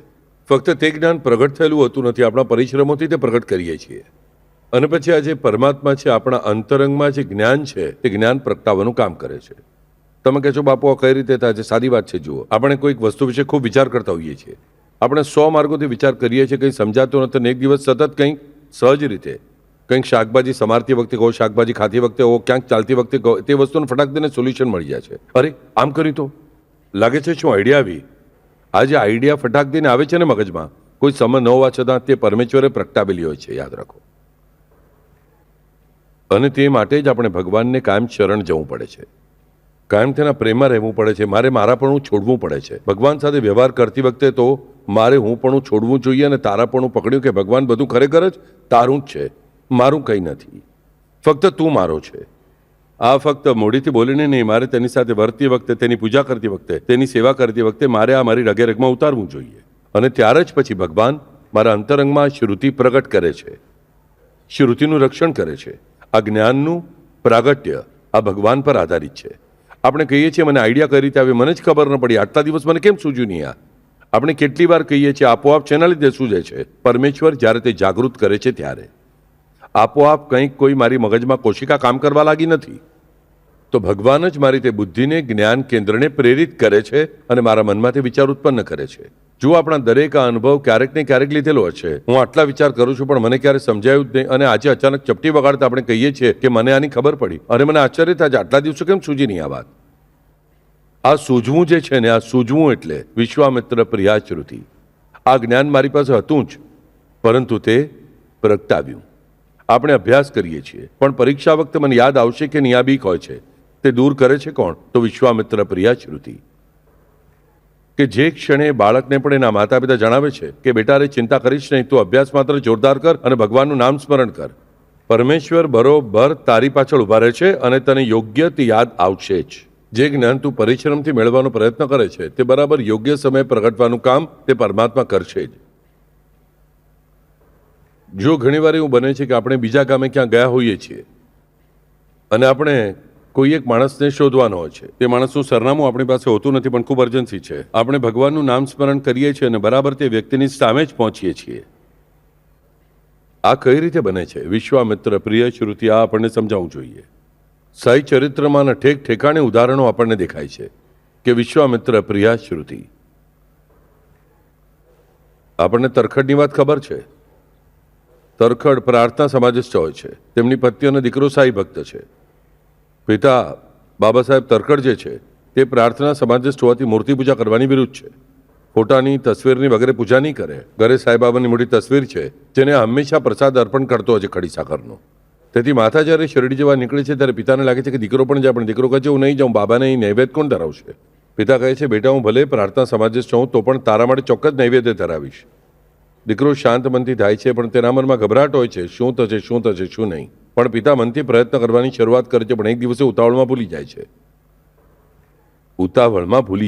ફક્ત તે જ્ઞાન પ્રગટ થયેલું હોતું નથી. આપણા પરિશ્રમોથી તે પ્રગટ કરીએ છીએ. અને પછી આ જે પરમાત્મા છે, આપણા અંતરંગમાં જે જ્ઞાન છે, તે જ્ઞાન પ્રગટાવવાનું કામ કરે છે. તમે કહેશો બાપુ આ કઈ રીતે થાય છે? સાદી વાત છે. જુઓ, આપણે કોઈક વસ્તુ વિશે ખૂબ વિચાર કરતા હોઈએ છીએ. આપણે 100 માર્ગોથી વિચાર કરીએ છીએ, કંઈ સમજાતો નથી, અને એક દિવસ સતત કંઈક સહજ રીતે કંઈક શાકભાજી સમારતી વખતે કહો, શાકભાજી ખાતી વખતે કહો, ક્યાંક ચાલતી વખતે કહો, તે વસ્તુને ફટાક દઈને સોલ્યુશન મળી જાય છે. અરે આમ કર્યું તો લાગે છે શું આઈડિયા આવી? આ જે આઈડિયા ફટાક દઈને આવે છે ને મગજમાં, કોઈ સમય ન હોવા છતાં તે પરમેશ્વરે પ્રગટાવેલી હોય છે. યાદ રાખો. અને તે માટે જ આપણે ભગવાનને કાયમ શરણ જવું પડે છે. કાયમ તેના પ્રેમમાં રહેવું પડે છે. મારે મારાપણું છોડવું પડે છે. ભગવાન સાથે વ્યવહાર કરતી વખતે તો મારે હુંપણું છોડવું જોઈએ અને તારાપણું પકડ્યું કે ભગવાન બધું ખરેખર જ તારું જ છે, મારું કંઈ નથી, ફક્ત તું મારો છે. આ ફક્ત મોઢેથી બોલીને નહીં, મારે તેની સાથે વર્તી વખતે, તેની પૂજા કરતી વખતે, તેની સેવા કરતી વખતે મારે આ મારી રગે રગમાં ઉતારવું જોઈએ. અને ત્યારે જ પછી ભગવાન મારા અંતરંગમાં શ્રુતિ પ્રગટ કરે છે, શ્રુતિનું રક્ષણ કરે છે. આ જ્ઞાનનું પ્રાગટ્ય આ ભગવાન પર આધારિત છે. આપણે કહીએ છીએ મને આઈડિયા કઈ રીતે આવે, મને જ ખબર ન પડી, આટલા દિવસ મને કેમ સૂજ્યું નહીં. આપણે કેટલી વાર કહીએ છીએ આપોઆપ શેના લીધે સૂજે છે? પરમેશ્વર જ્યારે તે જાગૃત કરે છે ત્યારે. આપોઆપ કંઈક કોઈ મારી મગજમાં કોશિકા કામ કરવા લાગી નથી. તો ભગવાન જ મારી તે બુદ્ધિને, જ્ઞાન કેન્દ્રને પ્રેરિત કરે છે અને મારા મનમાંથી વિચાર ઉત્પન્ન કરે છે. જો આપણા દરેક આ અનુભવ ક્યારેક ને ક્યારેક લીધેલો હશે. હું આટલા વિચાર કરું છું પણ મને ક્યારે સમજાયું જ નહીં, અને આજે અચાનક ચપટી વગાડતા આપણે કહીએ છીએ કે મને આની ખબર પડી. અને મને આશ્ચર્ય થાય છે આટલા દિવસો કેમ સૂજી નહીં આ વાત. આ સૂઝવું જે છે ને, આ સૂઝવું એટલે વિશ્વામિત્ર પ્રિયા શ્રુતિ. આ જ્ઞાન મારી પાસે હતું જ, પરંતુ તે પ્રગટાવ્યું. આપણે અભ્યાસ કરીએ છીએ પણ પરીક્ષા વખતે મને યાદ આવશે કે નહીં, આ બીક હોય છે. તે દૂર કરે છે કોણ? તો વિશ્વામિત્ર પ્રિયા શ્રુતિ. કે જે ક્ષણે બાળકને પણ એના માતા પિતા જણાવે છે કે બેટા રે ચિંતા કરીશ નહીં, તું અભ્યાસ માત્ર જોરદાર કર અને ભગવાનનું નામ સ્મરણ કર. પરમેશ્વર બરોબર તારી પાછળ ઉભા રહે છે અને તને યોગ્ય તે યાદ આવશે જ. જે જ્ઞાન તું પરિશ્રમથી મેળવવાનો પ્રયત્ન કરે છે તે બરાબર યોગ્ય સમયે પ્રગટવાનું કામ તે પરમાત્મા કરશે જ. જો ઘણીવાર એવું બને છે કે આપણે બીજા ગામે ક્યાં ગયા હોઈએ છીએ અને આપણે કોઈ એક માણસને શોધવાનો હોય છે, તે માણસનું સરનામું આપણી પાસે હોતું નથી પણ ખૂબ અર્જન્સી છે. આપણે ભગવાનનું નામ સ્મરણ કરીએ છીએ અને બરાબર તે વ્યક્તિની સામે જ પહોંચીએ છીએ. આ કઈ રીતે બને છે? વિશ્વામિત્ર પ્રિય શ્રુતિ આ આપણને સમજાવવું જોઈએ. સાઈ ચરિત્રમાંના ઠેક ઠેકાણે ઉદાહરણો આપણને દેખાય છે કે વિશ્વામિત્ર પ્રિયા શ્રુતિ. આપણને તરખડની વાત ખબર છે. તરખડ પ્રાર્થના સમાજસ્થ હોય છે. તેમની પત્ની અને દીકરો સાઈ ભક્ત છે. પિતા બાબા સાહેબ તરખડ જે છે તે પ્રાર્થના સમાજસ્થ હોવાથી મૂર્તિ પૂજા કરવાની વિરુદ્ધ છે. ફોટાની, તસવીરની વગેરે પૂજા નહીં કરે. ઘરે સાંઈબાબાની મોટી તસવીર છે જેને હંમેશા પ્રસાદ અર્પણ કરતો હોય છે, ખડી સાકરનો. તેથી માતા જ્યારે શિરડી જવા નીકળે છે ત્યારે પિતાને લાગે છે કે દીકરો પણ જાય, પણ દીકરો કહે છે હું નહીં જાઉં, બાબાને અહીં નૈવેદ્ય કોણ ધરાવશે? પિતા કહે છે બેટા હું ભલે પ્રાર્થના સમાજસ્થ છું તો પણ તારા માટે ચોક્કસ નૈવેદ્ય ધરાવીશ. દીકરો શાંત મનથી થાય છે, પણ તેના મનમાં ગભરાટ હોય છે, શું થશે શું થશે શું નહીં. પણ પિતા મનથી પ્રયત્ન કરવાની શરૂઆત કરે છે, પણ એક દિવસે ઉતાવળમાં ભૂલી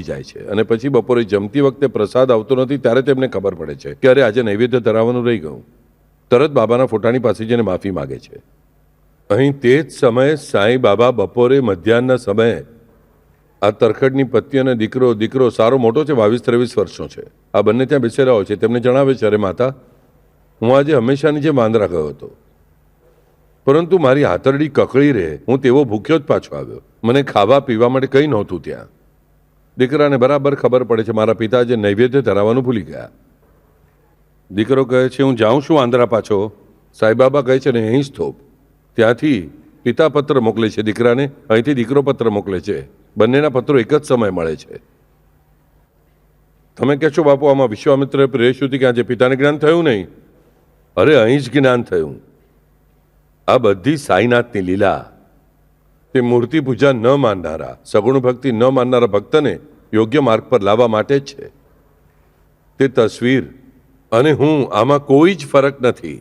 જાય છે. અને પછી બપોરે જમતી વખતે પ્રસાદ આવતો નથી ત્યારે તેમને ખબર પડે છે કે અરે આજે નૈવેદ્ય ધરાવવાનું રહી ગયું. તરત બાબાના ફોટાની પાસે જઈને માફી માગે છે. અહીં તે જ સમયે સાંઈ બાબા બપોરે મધ્યાહનના સમયે આ તરખડની પત્ની અને દીકરો સારો મોટો છે, 22-23 વર્ષનો છે, આ બંને ત્યાં બેસેલા હોય છે. તેમને જણાવે છે, અરે માતા, હું આજે હંમેશાની જે માંદરા ગયો હતો, પરંતુ મારી આંતરડી કકળી રહે, હું તેવો ભૂખ્યો જ પાછો આવ્યો. મને ખાવા પીવા માટે કંઈ નહોતું ત્યાં. દીકરાને બરાબર ખબર પડે છે મારા પિતા જે નૈવેદ્ય ધરાવવાનું ભૂલી ગયા. દીકરો કહે છે, હું જાઉં છું આંધ્રા પાછો. સાંઈબાબા કહે છે, ને અહીં જ થોપ. ત્યાંથી પિતા પત્ર મોકલે છે દીકરાને, અહીંથી દીકરો પત્ર મોકલે છે. બંનેના પત્રો એક જ સમય મળે છે. તમે કહેશો બાપુ આમાં વિશ્વામિત્ર પ્રેષ સુધી કે આજે પિતાને જ્ઞાન થયું નહીં? અરે અહીં જ જ્ઞાન થયું. આ બધી સાઈનાથની લીલા. તે મૂર્તિ પૂજા ન માનનારા, સગુણ ભક્તિ ન માનનારા ભક્તને યોગ્ય માર્ગ પર લાવવા માટે જ છે. તે તસવીર અને હું આમાં કોઈ જ ફરક નથી.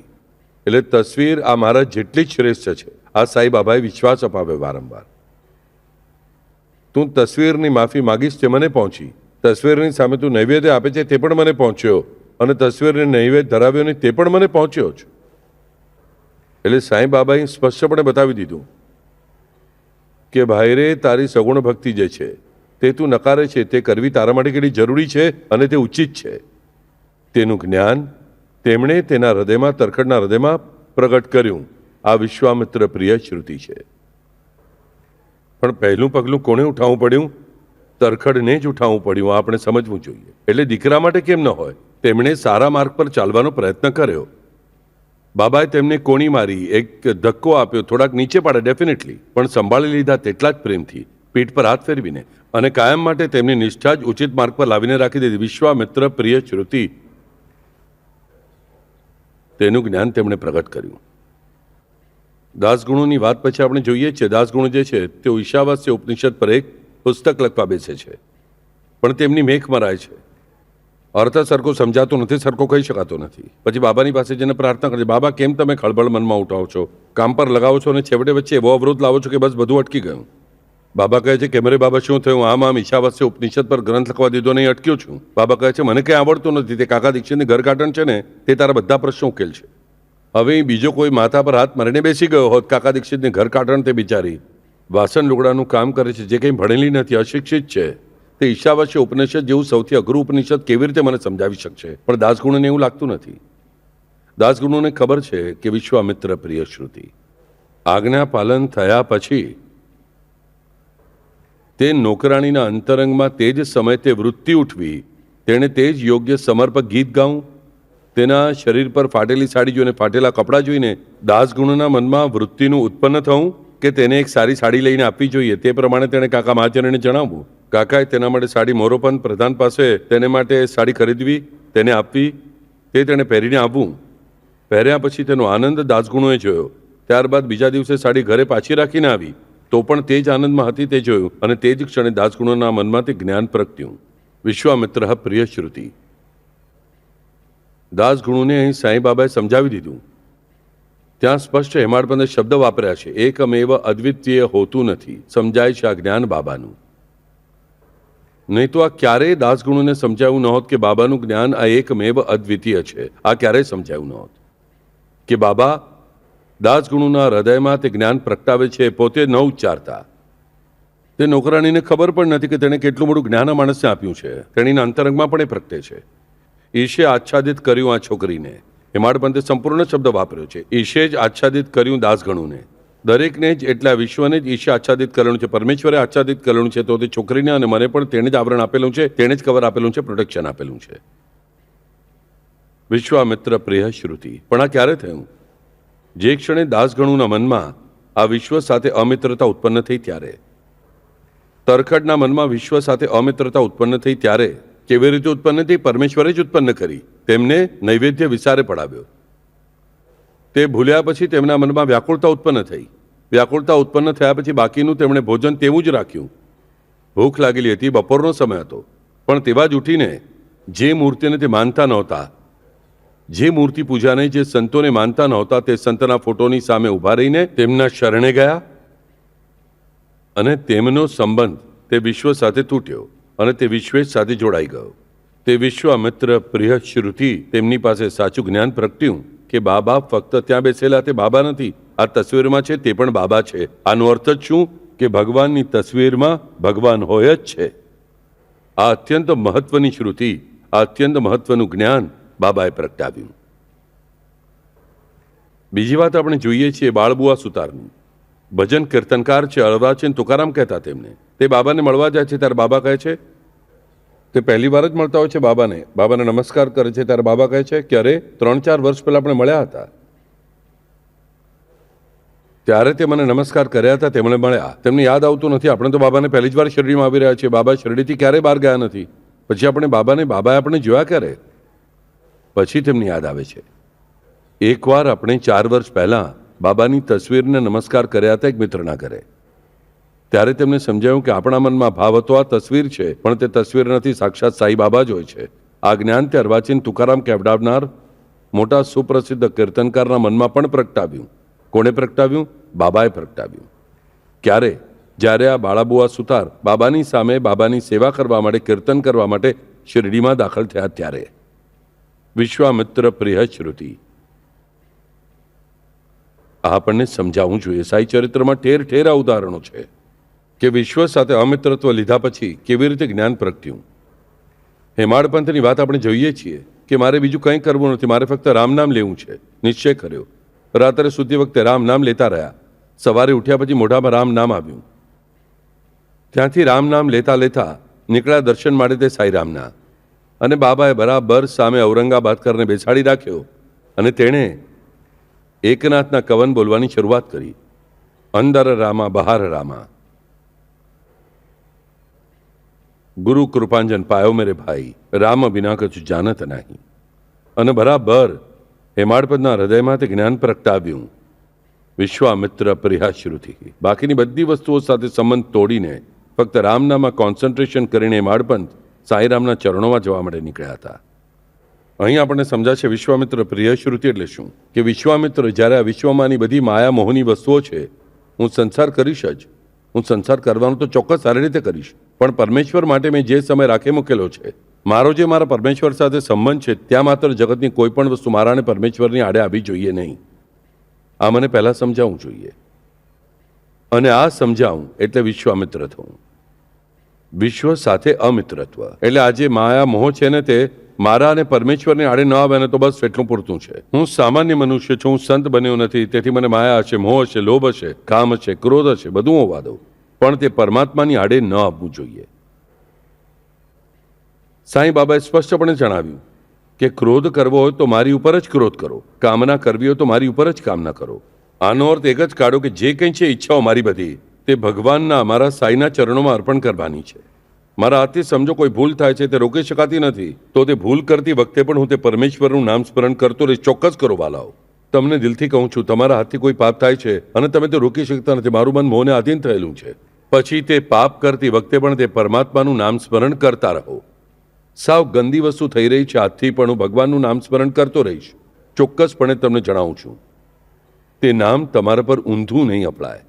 એટલે તસવીર આ મારા જેટલી જ શ્રેષ્ઠ છે. આ સાંઈ બાબાએ વિશ્વાસ અપાવ્યો વારંવાર. તું તસવીરની માફી માગીશ તે મને પહોંચી, તસવીરની સામે તું નૈવેદ્ય આપે છે તે પણ મને પહોંચ્યો, અને તસવીરને નૈવેદ્ય ધરાવ્યો નહીં તે પણ મને પહોંચ્યો જ. એટલે સાંઈ બાબાએ સ્પષ્ટપણે બતાવી દીધું કે ભાઈ રે, તારી સગુણ ભક્તિ જે છે તે તું નકારે છે, તે કરવી તારા માટે કેટલી જરૂરી છે અને તે ઉચિત છે. તેનું જ્ઞાન તેમણે તેના હૃદયમાં, તરખડના હૃદયમાં પ્રગટ કર્યું. આ વિશ્વામિત્ર પ્રિય શ્રુતિ છે. પણ પહેલું પગલું કોને ઉઠાવવું પડ્યું? તરખડને જ ઉઠાવવું પડ્યું. આપણે સમજવું જોઈએ. એટલે દીકરા માટે કેમ ન હોય? તેમણે સારા માર્ગ પર ચાલવાનો પ્રયત્ન કર્યો. બાબાએ તેમને કોણી મારી, એક ધક્કો આપ્યો, થોડાક નીચે પાડે ડેફિનેટલી, પણ સંભાળી લીધા તેટલા જ પ્રેમથી, પીઠ પર હાથ ફેરવીને, અને કાયમ માટે તેમની નિષ્ઠા જ ઉચિત માર્ગ પર લાવીને રાખી દીધી. વિશ્વામિત્ર પ્રિય શ્રુતિ, તેનું જ્ઞાન તેમણે પ્રગટ કર્યું. દાસગુણોની વાત પછી આપણે જોઈએ છીએ, દાસગુણો જે છે તેઓ ઈશાવાસ્ય ઉપનિષદ પર એક પુસ્તક લખવા બેસે છે, પણ તેમની મેખ મરાય છે. અર્થ સરખો સમજાતો નથી, સરખો કહી શકાતો નથી. પછી બાબાની પાસે જઈને પ્રાર્થના કરે, બાબા કેમ તમે ખળબળ મનમાં ઉઠાવો છો, કામ પર લગાવો છો અને છેવટે વચ્ચે એવો અવરોધ લાવો છો કે બસ બધું અટકી ગયું. બાબા કહે છે કે મેરે બાબા શું થયું? આમ ઈશાવાસ્ય ઉપનિષદ પર ગ્રંથ લખવા દીધો નહીં, અટક્યો છું. બાબા કહે છે મને કંઈ આવડતું નથી, તે કાકા દીક્ષિતની ઘરકાટણ છે ને તે તારા બધા પ્રશ્નો ઉકેલ છે. હવે બીજો કોઈ માથા પર હાથ મારીને બેસી ગયો હોત, કાકા દીક્ષિતની ઘરકાટણ, તે બિચારી વાસણ લુગડાનું કામ કરે છે, જે કંઈ ભણેલી નથી, અશિક્ષિત છે, તે ઈશાવાસ્ય ઉપનિષદ જેવું સૌથી અઘરું ઉપનિષદ કેવી રીતે મને સમજાવી શકશે? પણ દાસગુણોને એવું લાગતું નથી. દાસગુણોને ખબર છે કે વિશ્વામિત્ર પ્રિય શ્રુતિ, આજ્ઞા પાલન થયા પછી તે નોકરાણીના અંતરંગમાં તે જ સમયે તે વૃત્તિ ઉઠવી, તેણે તે જ યોગ્ય સમર્પક ગીત ગાવું. તેના શરીર પર ફાટેલી સાડી જોઈને, ફાટેલા કપડાં જોઈને દાસગુણોના મનમાં વૃત્તિનું ઉત્પન્ન થવું કે તેને એક સારી સાડી લઈને આપવી જોઈએ. તે પ્રમાણે તેણે કાકા મહાજનને જણાવવું. કાકાએ તેના માટે સાડી મોરોપંત પ્રધાન પાસે તેને માટે સાડી ખરીદવી, તેને આપવી, તે તેણે પહેરીને આવવું. પહેર્યા પછી તેનો આનંદ દાસગુણોએ જોયો. ત્યારબાદ બીજા દિવસે સાડી ઘરે પાછી રાખીને આવી તો પણ તે જ આનંદમાં હતી તે જોયું, અને તે જ ક્ષણે દાસગુણોના મનમાંથી જ્ઞાન પ્રગટ્યું. વિશ્વામિત્ર પ્રિય શ્રુતિ, દાસગુણોને અહીં સાંઈ બાબાએ સમજાવી દીધું. ત્યાં સ્પષ્ટ હેમાડપંથે શબ્દ વાપર્યા છે, એકમેવ અદ્વિતીય હોતું નથી. સમજાય છે આ જ્ઞાન બાબાનું. નહીં તો આ ક્યારેય દાસગુણોને સમજાયું નહોત કે બાબાનું જ્ઞાન આ એકમેવ અદ્વિતીય છે. આ ક્યારેય સમજાયું નહોત કે બાબા દાસગુણોના હૃદયમાં તે જ્ઞાન પ્રગટાવે છે, પોતે ન ઉચ્ચારતા. તે નોકરાણીને ખબર પણ નથી કે તેણે કેટલું મોટું જ્ઞાન આ માણસને આપ્યું છે. તેણીના અંતરંગમાં પણ એ પ્રગટે છે. ઈશે આચ્છાદિત કર્યું આ છોકરીને. હેમાડપંથે સંપૂર્ણ શબ્દ વાપર્યો છે. ઈશે જ આચ્છાદિત કર્યું દાસગણોને. દરેકને જ, એટલે આ વિશ્વને જ ઈશે આચ્છાદિત કરેલું છે, પરમેશ્વરે આચ્છાદિત કરેલું છે. તો તે છોકરીને અને મને પણ તેણે જ આવરણ આપેલું છે, તેણે જ કવર આપેલું છે, પ્રોટેક્શન આપેલું છે. વિશ્વામિત્ર પ્રિય શ્રુતિ. પણ આ ક્યારે થયું? જે ક્ષણે દાસગણોના મનમાં આ વિશ્વ સાથે અમિત્રતા ઉત્પન્ન થઈ ત્યારે, તરખડના મનમાં વિશ્વ સાથે અમિત્રતા ઉત્પન્ન થઈ ત્યારે. કેવી રીતે ઉત્પન્ન થઈ? પરમેશ્વરે જ ઉત્પન્ન કરી. તેમને નૈવેદ્ય વિચારે પડાવ્યો. તે ભૂલ્યા પછી તેમના મનમાં વ્યાકુળતા ઉત્પન્ન થઈ. વ્યાકુળતા ઉત્પન્ન થયા પછી બાકીનું તેમણે ભોજન તેવું જ રાખ્યું. ભૂખ લાગેલી હતી, બપોરનો સમય હતો, પણ તેવા જ ઉઠીને જે મૂર્તિને તે માનતા નહોતા, જે મૂર્તિ પૂજાને જે સંતોને માનતા નહોતા તે સંતના ફોટોની સામે ઊભા રહીને તેમના શરણે ગયા અને તેમનો સંબંધ તે વિશ્વ સાથે તૂટ્યો અને તે વિશ્વેશ સાથે જોડાઈ ગયો. તે વિશ્વામિત્ર પ્રિયશ્રુતિ તેમની પાસે સાચું જ્ઞાન પ્રગટ્યું કે બાબા ફક્ત ત્યાં બેસેલા તે બાબા નથી, આ તસવીરમાં છે તે પણ બાબા છે. આનો અર્થ જ શું કે ભગવાનની તસવીરમાં ભગવાન હોય જ છે. આ અત્યંત મહત્વની શ્રુતિ, આ અત્યંત મહત્વનું જ્ઞાન બાબાએ પ્રગટાવ્યું. બીજી વાત આપણે જોઈએ છીએ બાળબુઆ સુતારની. ભજન કીર્તનકાર છે, અળવા છે, તુકારામ કહેતા તેમને. તે બાબાને મળવા જાય છે ત્યારે બાબા કહે છે, તે પહેલી વાર જ મળતા હોય છે બાબાને નમસ્કાર કરે છે ત્યારે બાબા કહે છે કે અરે 3-4 વર્ષ પહેલા આપણે મળ્યા હતા, ત્યારે તે મને નમસ્કાર કર્યા હતા, તે મને મળ્યા. તેમને યાદ આવતું નથી. આપણે તો બાબાને પહેલી જ વાર શિરડીમાં આવી રહ્યા છીએ. બાબા શિરડીથી ક્યારેય બહાર ગયા નથી. પછી આપણે બાબાએ આપણે જોયા ક્યારે? પછી તેમને યાદ આવે છે. એકવાર આપણે 4 વર્ષ પહેલા બાબાની તસવીરને નમસ્કાર કર્યા હતા એક મિત્રના ઘરે. ત્યારે તેમને સમજાયું કે આપણા મનમાં ભાવ હતો આ તસવીર છે, પણ તે તસવીર નથી, સાક્ષાત સાઈ બાબા જ હોય છે. આ જ્ઞાન તે અર્વાચીન તુકારામ કહેવડાવનાર મોટા સુપ્રસિદ્ધ કીર્તનકારના મનમાં પણ પ્રગટાવ્યું. કોણે પ્રગટાવ્યું? બાબાએ પ્રગટાવ્યું. ક્યારે? જ્યારે આ બાળાબુઆ સુતાર બાબાની સામે બાબાની સેવા કરવા માટે, કીર્તન કરવા માટે શિરડીમાં દાખલ થયા ત્યારે. વિશ્વામિત્ર પ્રિયશ્રુતિ. આપણને સમજાવવું જોઈએ. સાઈ ચરિત્રમાં ઠેર ઠેર આ ઉદાહરણો છે કે વિશ્વ સાથે અમિત્રત્વ લીધા પછી કેવી રીતે જ્ઞાન પ્રગટ્યું. હેમાડપંથની વાત આપણે જોઈએ છીએ કે મારે બીજું કંઈ કરવું નથી, મારે ફક્ત રામ નામ લેવું છે. નિશ્ચય કર્યો. રાત્રે સુધી વખતે રામ નામ લેતા રહ્યા. સવારે ઉઠ્યા પછી મોઢામાં રામ નામ આવ્યું. ત્યાંથી રામ નામ લેતા લેતા નીકળ્યા દર્શન માટે તે સાઈરામના. અને બાબાએ બરાબર સામે ઔરંગાબાદ કરીને બેસાડી રાખ્યો અને તેણે એકનાથના કવન બોલવાની શરૂઆત કરી. અંદર રામા બહાર રામા, ગુરુ કૃપાંજન પાયો મેરે ભાઈ, રામ બિના કછું જાનત નહીં. અને બરાબર હેમાડપદના હૃદયમાં તે જ્ઞાન પ્રગટાવ્યું. વિશ્વામિત્ર પ્રિયાશ્રુતિ. બાકીની બધી વસ્તુઓ સાથે સંબંધ તોડીને ફક્ત રામનામાં કોન્સન્ટ્રેશન કરીને હેમાડપંથ સાંઈરામના ચરણોમાં જવા માટે નીકળ્યા હતા. અહીં આપણને સમજાશે વિશ્વામિત્ર પ્રિયશ્રુતિ એટલે શું. કે વિશ્વામિત્ર જ્યારે આ વિશ્વમાંની બધી માયા મોહની વસ્તુઓ છે, હું સંસાર કરીશ જ, હું સંસાર કરવાનું તો ચોક્કસ સારી રીતે કરીશ, પણ પરમેશ્વર માટે મેં જે સમય રાખી મૂકેલો છે, મારો જે મારા પરમેશ્વર સાથે સંબંધ છે, ત્યાં માત્ર જગતની કોઈ પણ વસ્તુ મારા અને પરમેશ્વરની આડે આવી જોઈએ નહીં. આ મને પહેલા સમજાવવું જોઈએ. અને આ સમજાવું એટલે વિશ્વામિત્ર થવું. વિશ્વ સાથે અમિત્રત્વ એટલે આજે માયા મોહ છે ને તે મારા અને પરમેશ્વરની આડે ન આવે ને તો બસ એટલું પૂરતું છે. હું સામાન્ય મનુષ્ય છું, હું સંત બન્યો નથી, તેથી મને માયા હશે, મોહ હશે, લોભ હશે, કામ હશે, ક્રોધ હશે, બધું હોવા દઉં, પણ તે પરમાત્માની આડે ન આવવું જોઈએ. સાંઈ બાબાએ સ્પષ્ટપણે જણાવ્યું કે ક્રોધ કરવો હોય તો મારી ઉપર જ ક્રોધ કરો, કામના કરવી હોય તો મારી ઉપર જ કામના કરો. આનો અર્થ એક જ કાઢો કે જે કંઈ છે ઈચ્છાઓ મારી બધી તે ભગવાનના મારા સાઈના ચરણોમાં અર્પણ કરવાની છે. મારા હાથથી સમજો કોઈ ભૂલ થાય છે, તે રોકી શકાતી નથી, તો તે ભૂલ કરતી વખતે પણ હું તે પરમેશ્વરનું નામ સ્મરણ કરતો રહીશ. ચોક્કસ કરો વાલાઓ. તમને દિલથી કહું છું, તમારા હાથથી કોઈ પાપ થાય છે અને તમે તે રોકી શકતા નથી, મારું મન મોહને આધીન થયેલું છે, પછી તે પાપ કરતી વખતે પણ તે પરમાત્માનું નામ સ્મરણ કરતા રહો. સાવ ગંદી વસ્તુ થઈ રહી છે હાથથી, પણ હું ભગવાનનું નામ સ્મરણ કરતો રહીશ. ચોક્કસપણે તમને જણાવું છું, તે નામ તમારા પર ઊંધું નહીં અપડાય.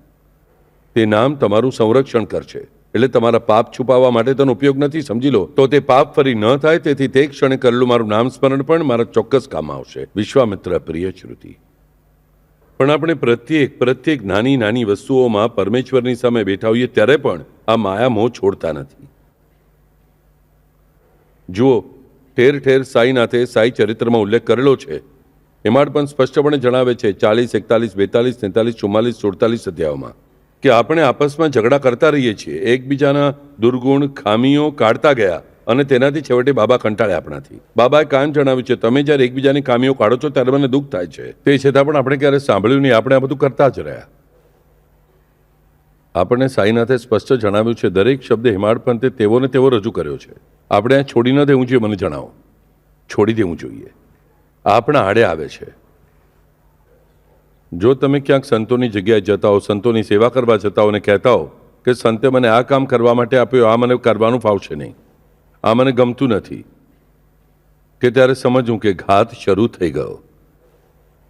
તે નામ તમારું સંરક્ષણ કરશે. એટલે તમારા પાપ છુપાવવા માટે તેનો ઉપયોગ નથી, સમજી લો. તો તે પાપ ફરી ન થાય, તેથી તે ક્ષણે કરેલું મારું નામ સ્મરણ પણ મારા ચોક્કસ કામ આવશે. વિશ્વામિત્ર પ્રિયશ્રુતિ. પણ આપણે પ્રત્યેક નાની નાની વસ્તુઓમાં પરમેશ્વરની સામે બેઠા હોઈએ ત્યારે પણ આ માયા મોહ છોડતા નથી. જુઓ, ઠેર ઠેર સાઈનાથે સાઈ ચરિત્રમાં ઉલ્લેખ કરેલો છે. એમાં પણ સ્પષ્ટપણે જણાવે છે 40, 41, 42, 43, 44, 47 અધ્યાયોમાં કે આપણે આપસમાં ઝઘડા કરતા રહીએ છીએ, એકબીજાના દુર્ગુણ ખામીઓ કાઢતા ગયા અને તેનાથી છેવટે બાબા કંટાળ્યા આપણાથી. બાબાએ કામ જણાવ્યું છે, તમે જ્યારે એકબીજાની ખામીઓ કાઢો છો ત્યારે મને દુઃખ થાય છે. તે છતાં પણ આપણે ક્યારે સાંભળ્યું નહીં, આપણે આ બધું કરતા જ રહ્યા. આપણને સાઈનાથે સ્પષ્ટ જણાવ્યું છે, દરેક શબ્દ હિમાડપંથે તેવો ને તેવો રજૂ કર્યો છે. આપણે આ છોડી ન દેવું જોઈએ. મને જણાવો, છોડી દેવું જોઈએ? આપણા આડે આવે છે. જો તમે ક્યાંક સંતોની જગ્યાએ જતા હો, સંતોની સેવા કરવા જતા હો અને કહેતા હો કે સંતે મને આ કામ કરવા માટે આપ્યું, આ મને કરવાનું ફાવશે નહીં, આ મને ગમતું નથી, કે ત્યારે સમજવું કે ઘાત શરૂ થઈ ગયો.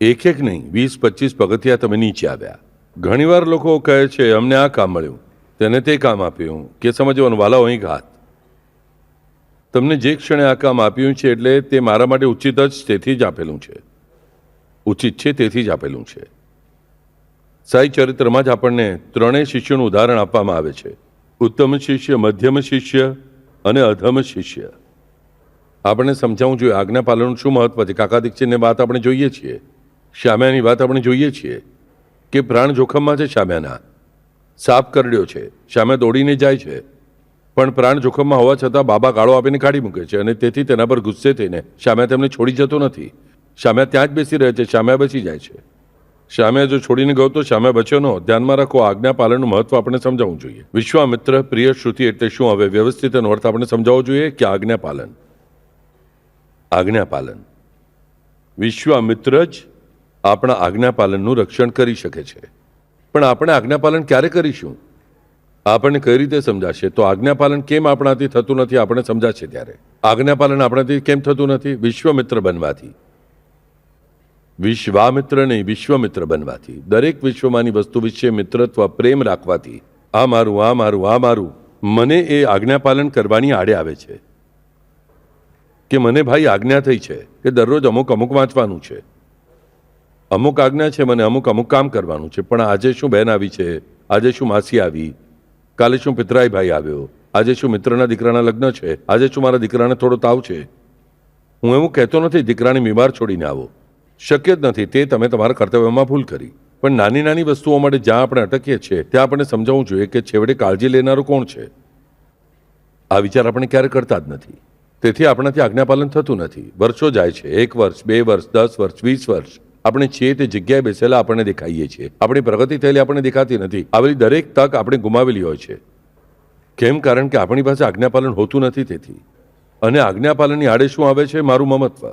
એક એક નહીં, 20-25 પગથિયા તમે નીચે આવ્યા. ઘણીવાર લોકો કહે છે અમને આ કામ મળ્યું, તેને તે કામ આપ્યું, કે સમજવાનું વાલાઓ અહીં ઘાત. તમને જે ક્ષણે આ કામ આપ્યું છે એટલે તે મારા માટે ઉચિત જ તેથી જ આપેલું છે. ઉચિત છે તેથી જ આપેલું છે. સાઈ ચરિત્રમાં જ આપણને ત્રણેય શિષ્યોનું ઉદાહરણ આપવામાં આવે છે: ઉત્તમ શિષ્ય, મધ્યમ શિષ્ય અને અધમ શિષ્ય. આપણે સમજાવવું જોઈએ આજ્ઞા પાલનનું શું મહત્વ છે. કાકા દીક્ષિતની વાત આપણે જોઈએ છીએ, શ્યામ્યાની વાત આપણે જોઈએ છીએ કે પ્રાણ જોખમમાં છે શ્યામ્યાના. સાપ કરડ્યો છે, શ્યામ્યા દોડીને જાય છે, પણ પ્રાણ જોખમમાં હોવા છતાં બાબા ગાળો આપીને કાઢી મૂકે છે અને તેથી તેના પર ગુસ્સે થઈને શ્યામ્યા તેમને છોડી જતો નથી. શ્યામ્યા ત્યાં જ બેસી રહે છે, શ્યામ્યા બચી જાય છે. શ્યામ્યા જો છોડીને ગયો તો શ્યામ્યા બચ્યો ન. ધ્યાનમાં રાખો, આજ્ઞા પાલનનું મહત્વ આપણે સમજાવવું જોઈએ. વિશ્વામિત્ર પ્રિય શ્રુતિ એટલે શું? હવે વ્યવસ્થિત એનો અર્થ આપણે સમજાવવો જોઈએ કે આજ્ઞા પાલન. આજ્ઞા પાલન. વિશ્વામિત્ર જ આપણા આજ્ઞા પાલનનું રક્ષણ કરી શકે છે. પણ આપણે આજ્ઞા પાલન ક્યારે કરીશું? આપણને કઈ રીતે સમજાશે? તો આજ્ઞા પાલન કેમ આપણાથી થતું નથી આપણે સમજાશે ત્યારે. આજ્ઞા પાલન આપણાથી કેમ થતું નથી? વિશ્વામિત્ર બનવાથી. વિશ્વામિત્ર નહીં, વિશ્વમિત્ર બનવાથી. દરેક વિશ્વમાંની વસ્તુ વિશે મિત્રત્વ, પ્રેમ રાખવાથી. આ મારું, આ મારું, આ મારું. મને એ આજ્ઞા પાલન કરવાની આડે આવે છે કે મને ભાઈ આજ્ઞા થઈ છે કે દરરોજ અમુક અમુક વાંચવાનું છે, અમુક આજ્ઞા છે મને અમુક અમુક કામ કરવાનું છે. પણ આજે શું બહેન આવી છે, આજે શું માસી આવી, કાલે શું પિતરાઈ ભાઈ આવ્યો, આજે શું મિત્રના દીકરાના લગ્ન છે, આજે શું મારા દીકરાને થોડો તાવ છે. હું એવું કહેતો નથી દીકરાને બીમાર છોડીને આવો, શક્ય જ નથી. તે તમે તમારા કર્તવ્યમાં ભૂલ કરી. પણ નાની નાની વસ્તુઓ માટે જ્યાં આપણે અટકીએ છીએ ત્યાં આપણે સમજાવવું જોઈએ કે છેવટે કાળજી લેનારું કોણ છે. આ વિચાર આપણે ક્યારે કરતા જ નથી. તેથી આપણાથી આજ્ઞાપાલન થતું નથી. વર્ષો જાય છે, 1 વર્ષ, 2 વર્ષ, 10 વર્ષ, 20 વર્ષ. આપણે છીએ તે જગ્યાએ બેસેલા આપણને દેખાઈએ છીએ. આપણી પ્રગતિ થયેલી આપણને દેખાતી નથી. આવેલી દરેક તક આપણે ગુમાવેલી હોય છે. કેમ? કારણ કે આપણી પાસે આજ્ઞાપાલન હોતું નથી. તેથી અને આજ્ઞાપાલનની આડે શું આવે છે? મારું મમત્વ.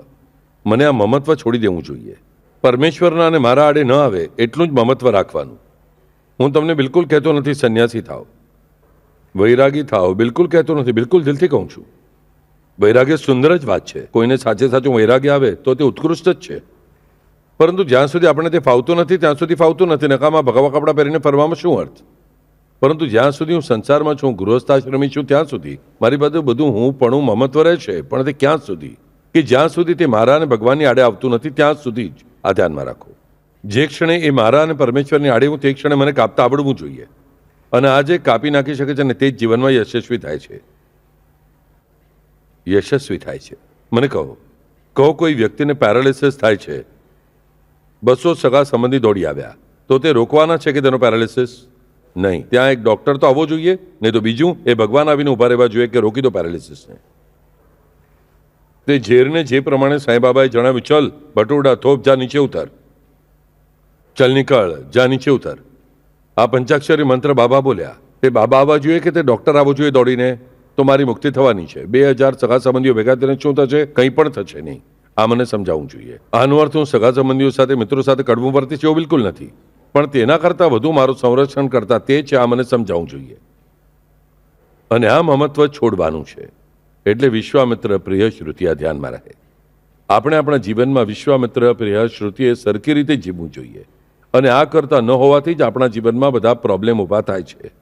મને આ મમત્વ છોડી દેવું જોઈએ. પરમેશ્વરના અને મારા આડે ન આવે એટલું જ મમત્વ રાખવાનું. હું તમને બિલકુલ કહેતો નથી સંન્યાસી થાવ, વૈરાગી થાવ, બિલકુલ કહેતો નથી. બિલકુલ દિલથી કહું છું. વૈરાગ્ય સુંદર જ વાત છે. કોઈને સાચે સાચું વૈરાગ્ય આવે તો તે ઉત્કૃષ્ટ જ છે. પરંતુ જ્યાં સુધી આપણે તે ફાવતું નથી ત્યાં સુધી ફાવતું નથી. નકામાં ભગવા કપડાં પહેરીને ફરવામાં શું અર્થ? પરંતુ જ્યાં સુધી હું સંસારમાં છું, ગૃહસ્થાશ્રમી છું, ત્યાં સુધી મારી પાસે બધું હું પણ મમત્વ રહે છે. પણ તે ક્યાં સુધી? કે જ્યાં સુધી તે મારા અને ભગવાનની આડે આવતું નથી ત્યાં સુધી જ. આ ધ્યાનમાં રાખો. જે ક્ષણે એ મારા અને પરમેશ્વરની આડે હું, તે ક્ષણે મને કાપતા આવડવું જોઈએ. અને આ જે કાપી નાખી શકે છે ને તે જ જીવનમાં યશસ્વી થાય છે. યશસ્વી થાય છે. મને કહો કોઈ વ્યક્તિને પેરાલિસિસ થાય છે, 200 સગા સંબંધી દોડી આવ્યા, તો તે રોકવાના છે કે તેનો પેરાલિસિસ? નહીં. ત્યાં એક ડોક્ટર તો આવવો જોઈએ, નહીં તો બીજું એ ભગવાન આવીને ઉભા રહેવા જોઈએ કે રોકી દો પેરાલિસિસને. તે ઝેરને જે પ્રમાણે સાંઈબાબાએ જણાવ્યું, ચલ બટુડા થોપ, જા નીચે ઉતર, ચલ નીકળ, જા નીચે ઉતર. આ પંચાક્ષરી મંત્ર બાબા બોલ્યા. તે બાબા આવવા જોઈએ કે તે ડોક્ટર આવવો જોઈએ દોડીને? તો મારી મુક્તિ થવાની છે. 2000 સગા સંબંધીઓ ભેગા થઈને શું થશે? કંઈ પણ થશે નહીં. આ મને સમજાવવું જોઈએ. આનો અર્થ હું સગા સંબંધીઓ સાથે, મિત્રો સાથે કડવું વર્તીશ એવું બિલકુલ નથી. પણ તેના કરતાં વધુ મારું સંરક્ષણ કરતા તે છે. આ મને સમજાવવું જોઈએ. અને આ મમત્વ છોડવાનું છે. એટલે વિશ્વામિત્ર પ્રિય શ્રુતિ આ ધ્યાનમાં રહે. આપણે આપણા જીવનમાં વિશ્વામિત્ર પ્રિય શ્રુતિએ સરખી રીતે જીવવું જોઈએ. અને આ કરતા ન હોવાથી જ આપણા જીવનમાં બધા પ્રોબ્લેમ ઊભા થાય છે.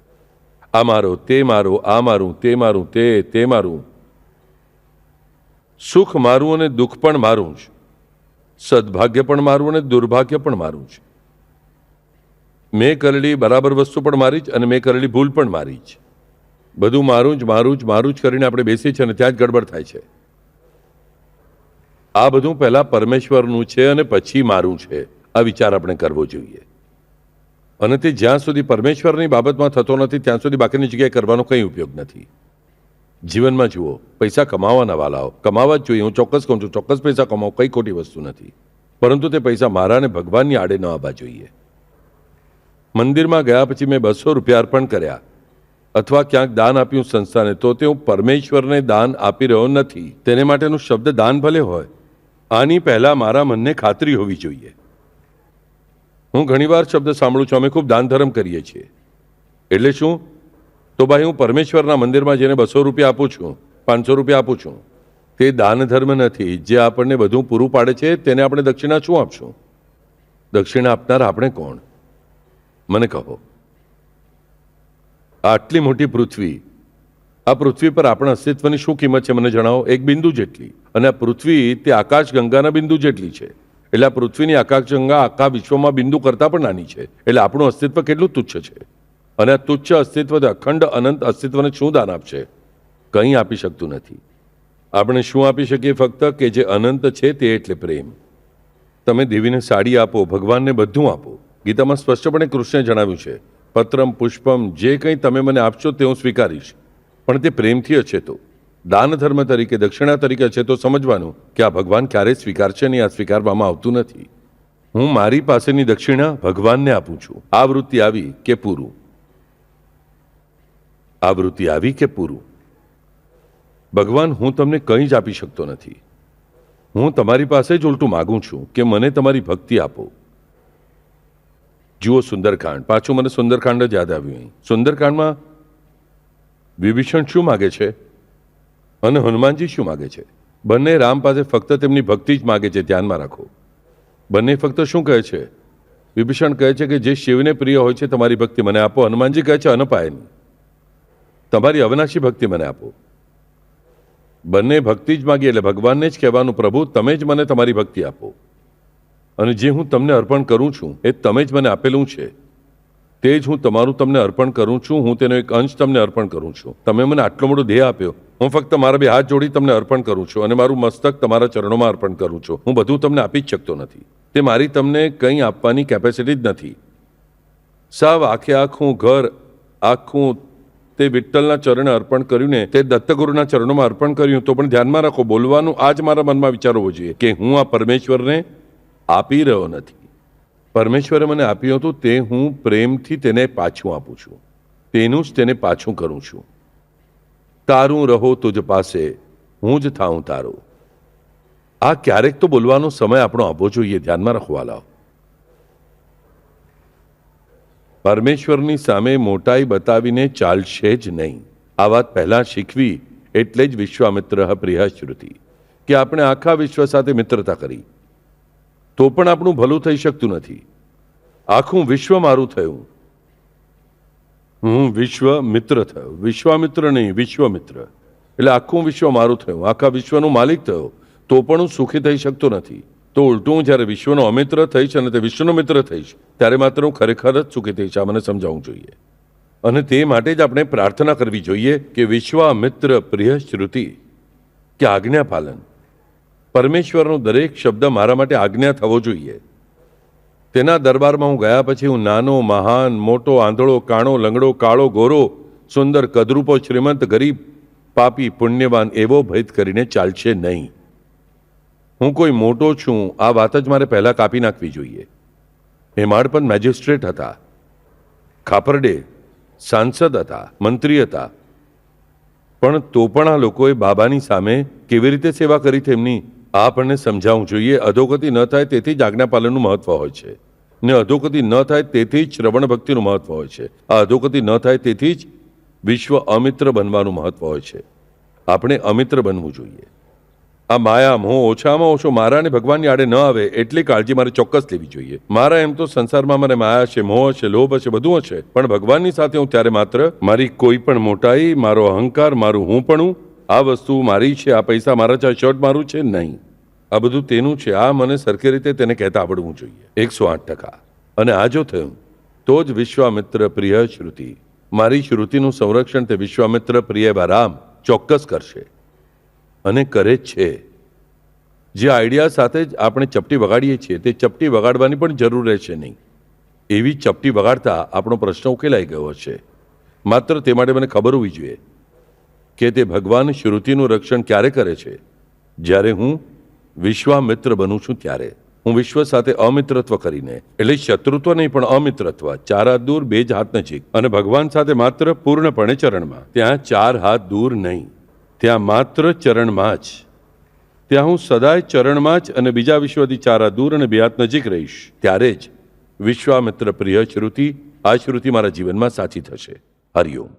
આ મારો, તે મારો, આ મારું, તે મારું, તે મારું. સુખ મારું અને દુઃખ પણ મારું જ. સદભાગ્ય પણ મારું અને દુર્ભાગ્ય પણ મારું જ. મેં કરેલી બરાબર વસ્તુ પણ મારી જ અને મેં કરેલી ભૂલ પણ મારી જ. બધું મારું જ મારું જ મારું જ કરીને આપણે બેસી છે અને ત્યાં જ ગડબડ થાય છે. આ બધું પહેલા પરમેશ્વરનું છે અને પછી મારું છે. આ વિચાર આપણે કરવો જોઈએ. અને તે જ્યાં સુધી પરમેશ્વરની બાબતમાં થતો નથી ત્યાં સુધી બાકીની જગ્યાએ કરવાનો કંઈ ઉપયોગ નથી. જીવનમાં જુઓ, પૈસા કમાવાના વાલાઓ, કમાવા જ જોઈએ. હું ચોક્કસ કહું છું, ચોક્કસ પૈસા કમાવો, કંઈ ખોટી વસ્તુ નથી. પરંતુ તે પૈસા મારા અને ભગવાનની આડે ન આવવા જોઈએ. મંદિરમાં ગયા પછી મેં 200 રૂપિયા અર્પણ કર્યા અથવા ક્યાંક દાન આપ્યું સંસ્થાને, તો તે હું પરમેશ્વરને દાન આપી રહ્યો નથી. તેને માટેનું શબ્દ દાન ભલે હોય, આની પહેલા મારા મનને ખાતરી હોવી જોઈએ. હું ઘણીવાર શબ્દ સાંભળું છું, અમે ખૂબ દાન ધર્મ કરીએ છીએ. એટલે શું? તો ભાઈ હું પરમેશ્વરના મંદિરમાં જઈને 200 રૂપિયા આપું છું, 500 રૂપિયા આપું છું. તે દાન ધર્મ નથી. જે આપણને બધું પૂરું પાડે છે તેને આપણે દક્ષિણા શું આપશું? દક્ષિણા આપનાર આપણે કોણ? મને કહો. આટલી મોટી પૃથ્વી, આ પૃથ્વી પર આપણા અસ્તિત્વની શું કિંમત છે મને જણાવો. એક બિંદુ જેટલી. અને આ પૃથ્વી તે આકાશ ગંગાના બિંદુ જેટલી છે. એટલે આ પૃથ્વીની આકાશ ગંગા આખા વિશ્વમાં બિંદુ કરતાં પણ નાની છે. એટલે આપણું અસ્તિત્વ કેટલું તુચ્છ છે. અને આ તુચ્છ અસ્તિત્વ અખંડ અનંત અસ્તિત્વને શું દાન આપશે? કંઈ આપી શકતું નથી. આપણે શું આપી શકીએ? ફક્ત કે જે અનંત છે તે એટલે પ્રેમ. તમે દેવીને સાડી આપો, ભગવાનને બધું આપો. ગીતામાં સ્પષ્ટપણે કૃષ્ણે જણાવ્યું છે, પત્રમ પુષ્પમ જે કંઈ તમે મને આપશો તે હું સ્વીકારીશ, પણ તે પ્રેમથી હશે. તો દાન ધર્મ તરીકે, દક્ષિણા તરીકે છે તો સમજવાનું કે આ ભગવાન ક્યારેય સ્વીકારશે નહીં. આ સ્વીકારવામાં આવતું નથી. હું મારી પાસેની દક્ષિણા ભગવાનને આપું છું. આ વૃત્તિ આવી કે પૂરું. આ વૃત્તિ આવી કે પૂરું. ભગવાન, હું તમને કંઈ જ આપી શકતો નથી. હું તમારી પાસે જ ઉલટું માગું છું કે મને તમારી ભક્તિ આપો. જુઓ સુંદરકાંડ. પાછું મને સુંદરકાંડ જ યાદ આવ્યું. સુંદરકાંડમાં વિભીષણ શું માગે છે અને હનુમાનજી શું માગે છે? બંને રામ પાસે ફક્ત તેમની ભક્તિ જ માગે છે. ધ્યાનમાં રાખો. બંને ફક્ત શું કહે છે? વિભીષણ કહે છે કે જે શિવને પ્રિય હોય છે તમારી ભક્તિ મને આપો. હનુમાનજી કહે છે અનપાયની, તમારી અવિનાશી ભક્તિ મને આપો. બંને ભક્તિ જ માગી એટલે ભગવાનને જ કહેવાનું, પ્રભુ તમે જ મને તમારી ભક્તિ આપો. અને જે હું તમને અર્પણ કરું છું એ તમે જ મને આપેલું છે. તે જ હું તમારું તમને અર્પણ કરું છું. હું તેનો એક અંશ તમને અર્પણ કરું છું. તમે મને આટલો મોટો દેહ આપ્યો. હું ફક્ત મારા બે હાથ જોડી તમને અર્પણ કરું છું અને મારું મસ્તક તમારા ચરણોમાં અર્પણ કરું છું. હું બધું તમને આપી જ શકતો નથી. તે મારી તમને કંઈ આપવાની કેપેસિટી જ નથી. સાવ આખે આખું ઘર આખું તે વિઠ્ઠલના ચરણે અર્પણ કર્યું ને તે દત્તગુરુના ચરણોમાં અર્પણ કર્યું. તો પણ ધ્યાનમાં રાખો, બોલવાનું આ જ મારા મનમાં વિચાર હોવો જોઈએ કે હું આ પરમેશ્વરને આપી રહ્યો નથી. પરમેશ્વરે મને આપ્યું હતું તે હું પ્રેમથી તેને પાછું આપું છું. તેનું જ તેને પાછું કરું છું. તારું રહો તુજ પાસે, હું જ થાઉં તારો. આ ક્યારેક તો બોલવાનો સમય આપણો આપવો જોઈએ. ધ્યાનમાં રાખવાલા. પરમેશ્વરની સામે મોટાઈ બતાવીને ચાલશે જ નહીં. આ વાત પહેલાં શીખવી એટલે જ વિશ્વામિત્ર પ્રિય શ્રુતિ કે આપણે આખા વિશ્વ સાથે મિત્રતા કરી તો પણ આપણું ભલું થઈ શકતું નથી. આખું વિશ્વ મારું થયું. હું વિશ્વમિત્ર થયો. વિશ્વામિત્ર નહીં, વિશ્વમિત્ર. એટલે આખું વિશ્વ મારું થયું. આખા વિશ્વનું માલિક થયો તો પણ હું સુખી થઈ શકતો નથી. તો ઉલટું જ્યારે વિશ્વનો અમિત્ર થઈશ અને તે વિશ્વનો મિત્ર થઈશ ત્યારે માત્ર હું ખરેખર જ સુખી થઈશ. આ મને સમજાવવું જોઈએ. અને તે માટે જ આપણે પ્રાર્થના કરવી જોઈએ કે વિશ્વામિત્ર પ્રિય શ્રુતિ કે આજ્ઞા પાલન. પરમેશ્વરનો દરેક શબ્દ મારા માટે આજ્ઞા થવો જોઈએ. તેના દરબારમાં હું ગયા પછી હું નાનો, મહાન, મોટો, આંધળો, કાણો, લંગડો, કાળો, ગોરો, સુંદર, કદરૂપો, શ્રીમંત, ગરીબ, પાપી, પુણ્યવાન એવો ભેદ કરીને ચાલશે નહીં. હું કોઈ મોટો છું આ વાત જ મારે પહેલાં કાપી નાખવી જોઈએ. હેમાડપંત મેજિસ્ટ્રેટ હતા, ખાપરડે સાંસદ હતા, મંત્રી હતા, પણ તો પણ આ લોકોએ બાબાની સામે કેવી રીતે સેવા કરી તેમની આ આપણને સમજાવવું જોઈએ. અધોગતિ ન થાય તેથી જ આજ્ઞાપાલનનું મહત્વ હોય છે ને અધોગતિ ન થાય તેથી જ શ્રવણ ભક્તિનું મહત્વ હોય છે. આ અધોગતિ ન થાય તેથી જ વિશ્વ અમિત્ર બનવાનું મહત્વ હોય છે. આપણે અમિત્ર બનવું જોઈએ. આ માયા મોહ ઓછામાં ઓછો મારા અને ભગવાનની આડે ન આવે એટલી કાળજી મારે ચોક્કસ લેવી જોઈએ. મારા એમ તો સંસારમાં મને માયા છે, મોહ છે, લોભ છે, બધું હશે, પણ ભગવાનની સાથે હું ત્યારે માત્ર મારી કોઈ પણ મોટાઈ, મારો અહંકાર, મારું હું પણ આ વસ્તુ મારી છે, આ પૈસા મારા છે, શર્ટ મારું છે નહીં, આ બધું તેનું છે. આ મને સરખી રીતે તેને કહેતા આવડવું જોઈએ 108%. અને આ જો થયું તો જ વિશ્વામિત્ર પ્રિય શ્રુતિ, મારી શ્રુતિનું સંરક્ષણ તે વિશ્વામિત્ર પ્રિય એવા રામ ચોક્કસ કરશે અને કરે જ છે. જે આઈડિયા સાથે જ આપણે ચપટી વગાડીએ છીએ તે ચપટી વગાડવાની પણ જરૂર રહેશે નહીં. એવી ચપટી વગાડતા આપણો પ્રશ્ન ઉકેલાઈ ગયો છે. માત્ર તે માટે મને ખબર હોવી જોઈએ કે તે ભગવાન શ્રુતિનું રક્ષણ ક્યારે કરે છે? જ્યારે હું વિશ્વામિત્ર બનું છું ત્યારે. હું વિશ્વ સાથે અમિત્રત્વ કરીને, એટલે શત્રુત્વ નહીં પણ અમિત્રત્વ, 4 હાથ દૂર 2 જ હાથ નજીક, અને ભગવાન સાથે માત્ર પૂર્ણપણે ચરણમાં. ત્યાં 4 હાથ દૂર નહીં, ત્યાં માત્ર ચરણમાં જ. ત્યાં હું સદાય ચરણમાં જ અને બીજા વિશ્વથી 4 હાથ દૂર અને 2 હાથ નજીક રહીશ. ત્યારે જ વિશ્વામિત્ર પ્રિય શ્રુતિ, આ શ્રુતિ મારા જીવનમાં સાચી થશે. હરિઓમ.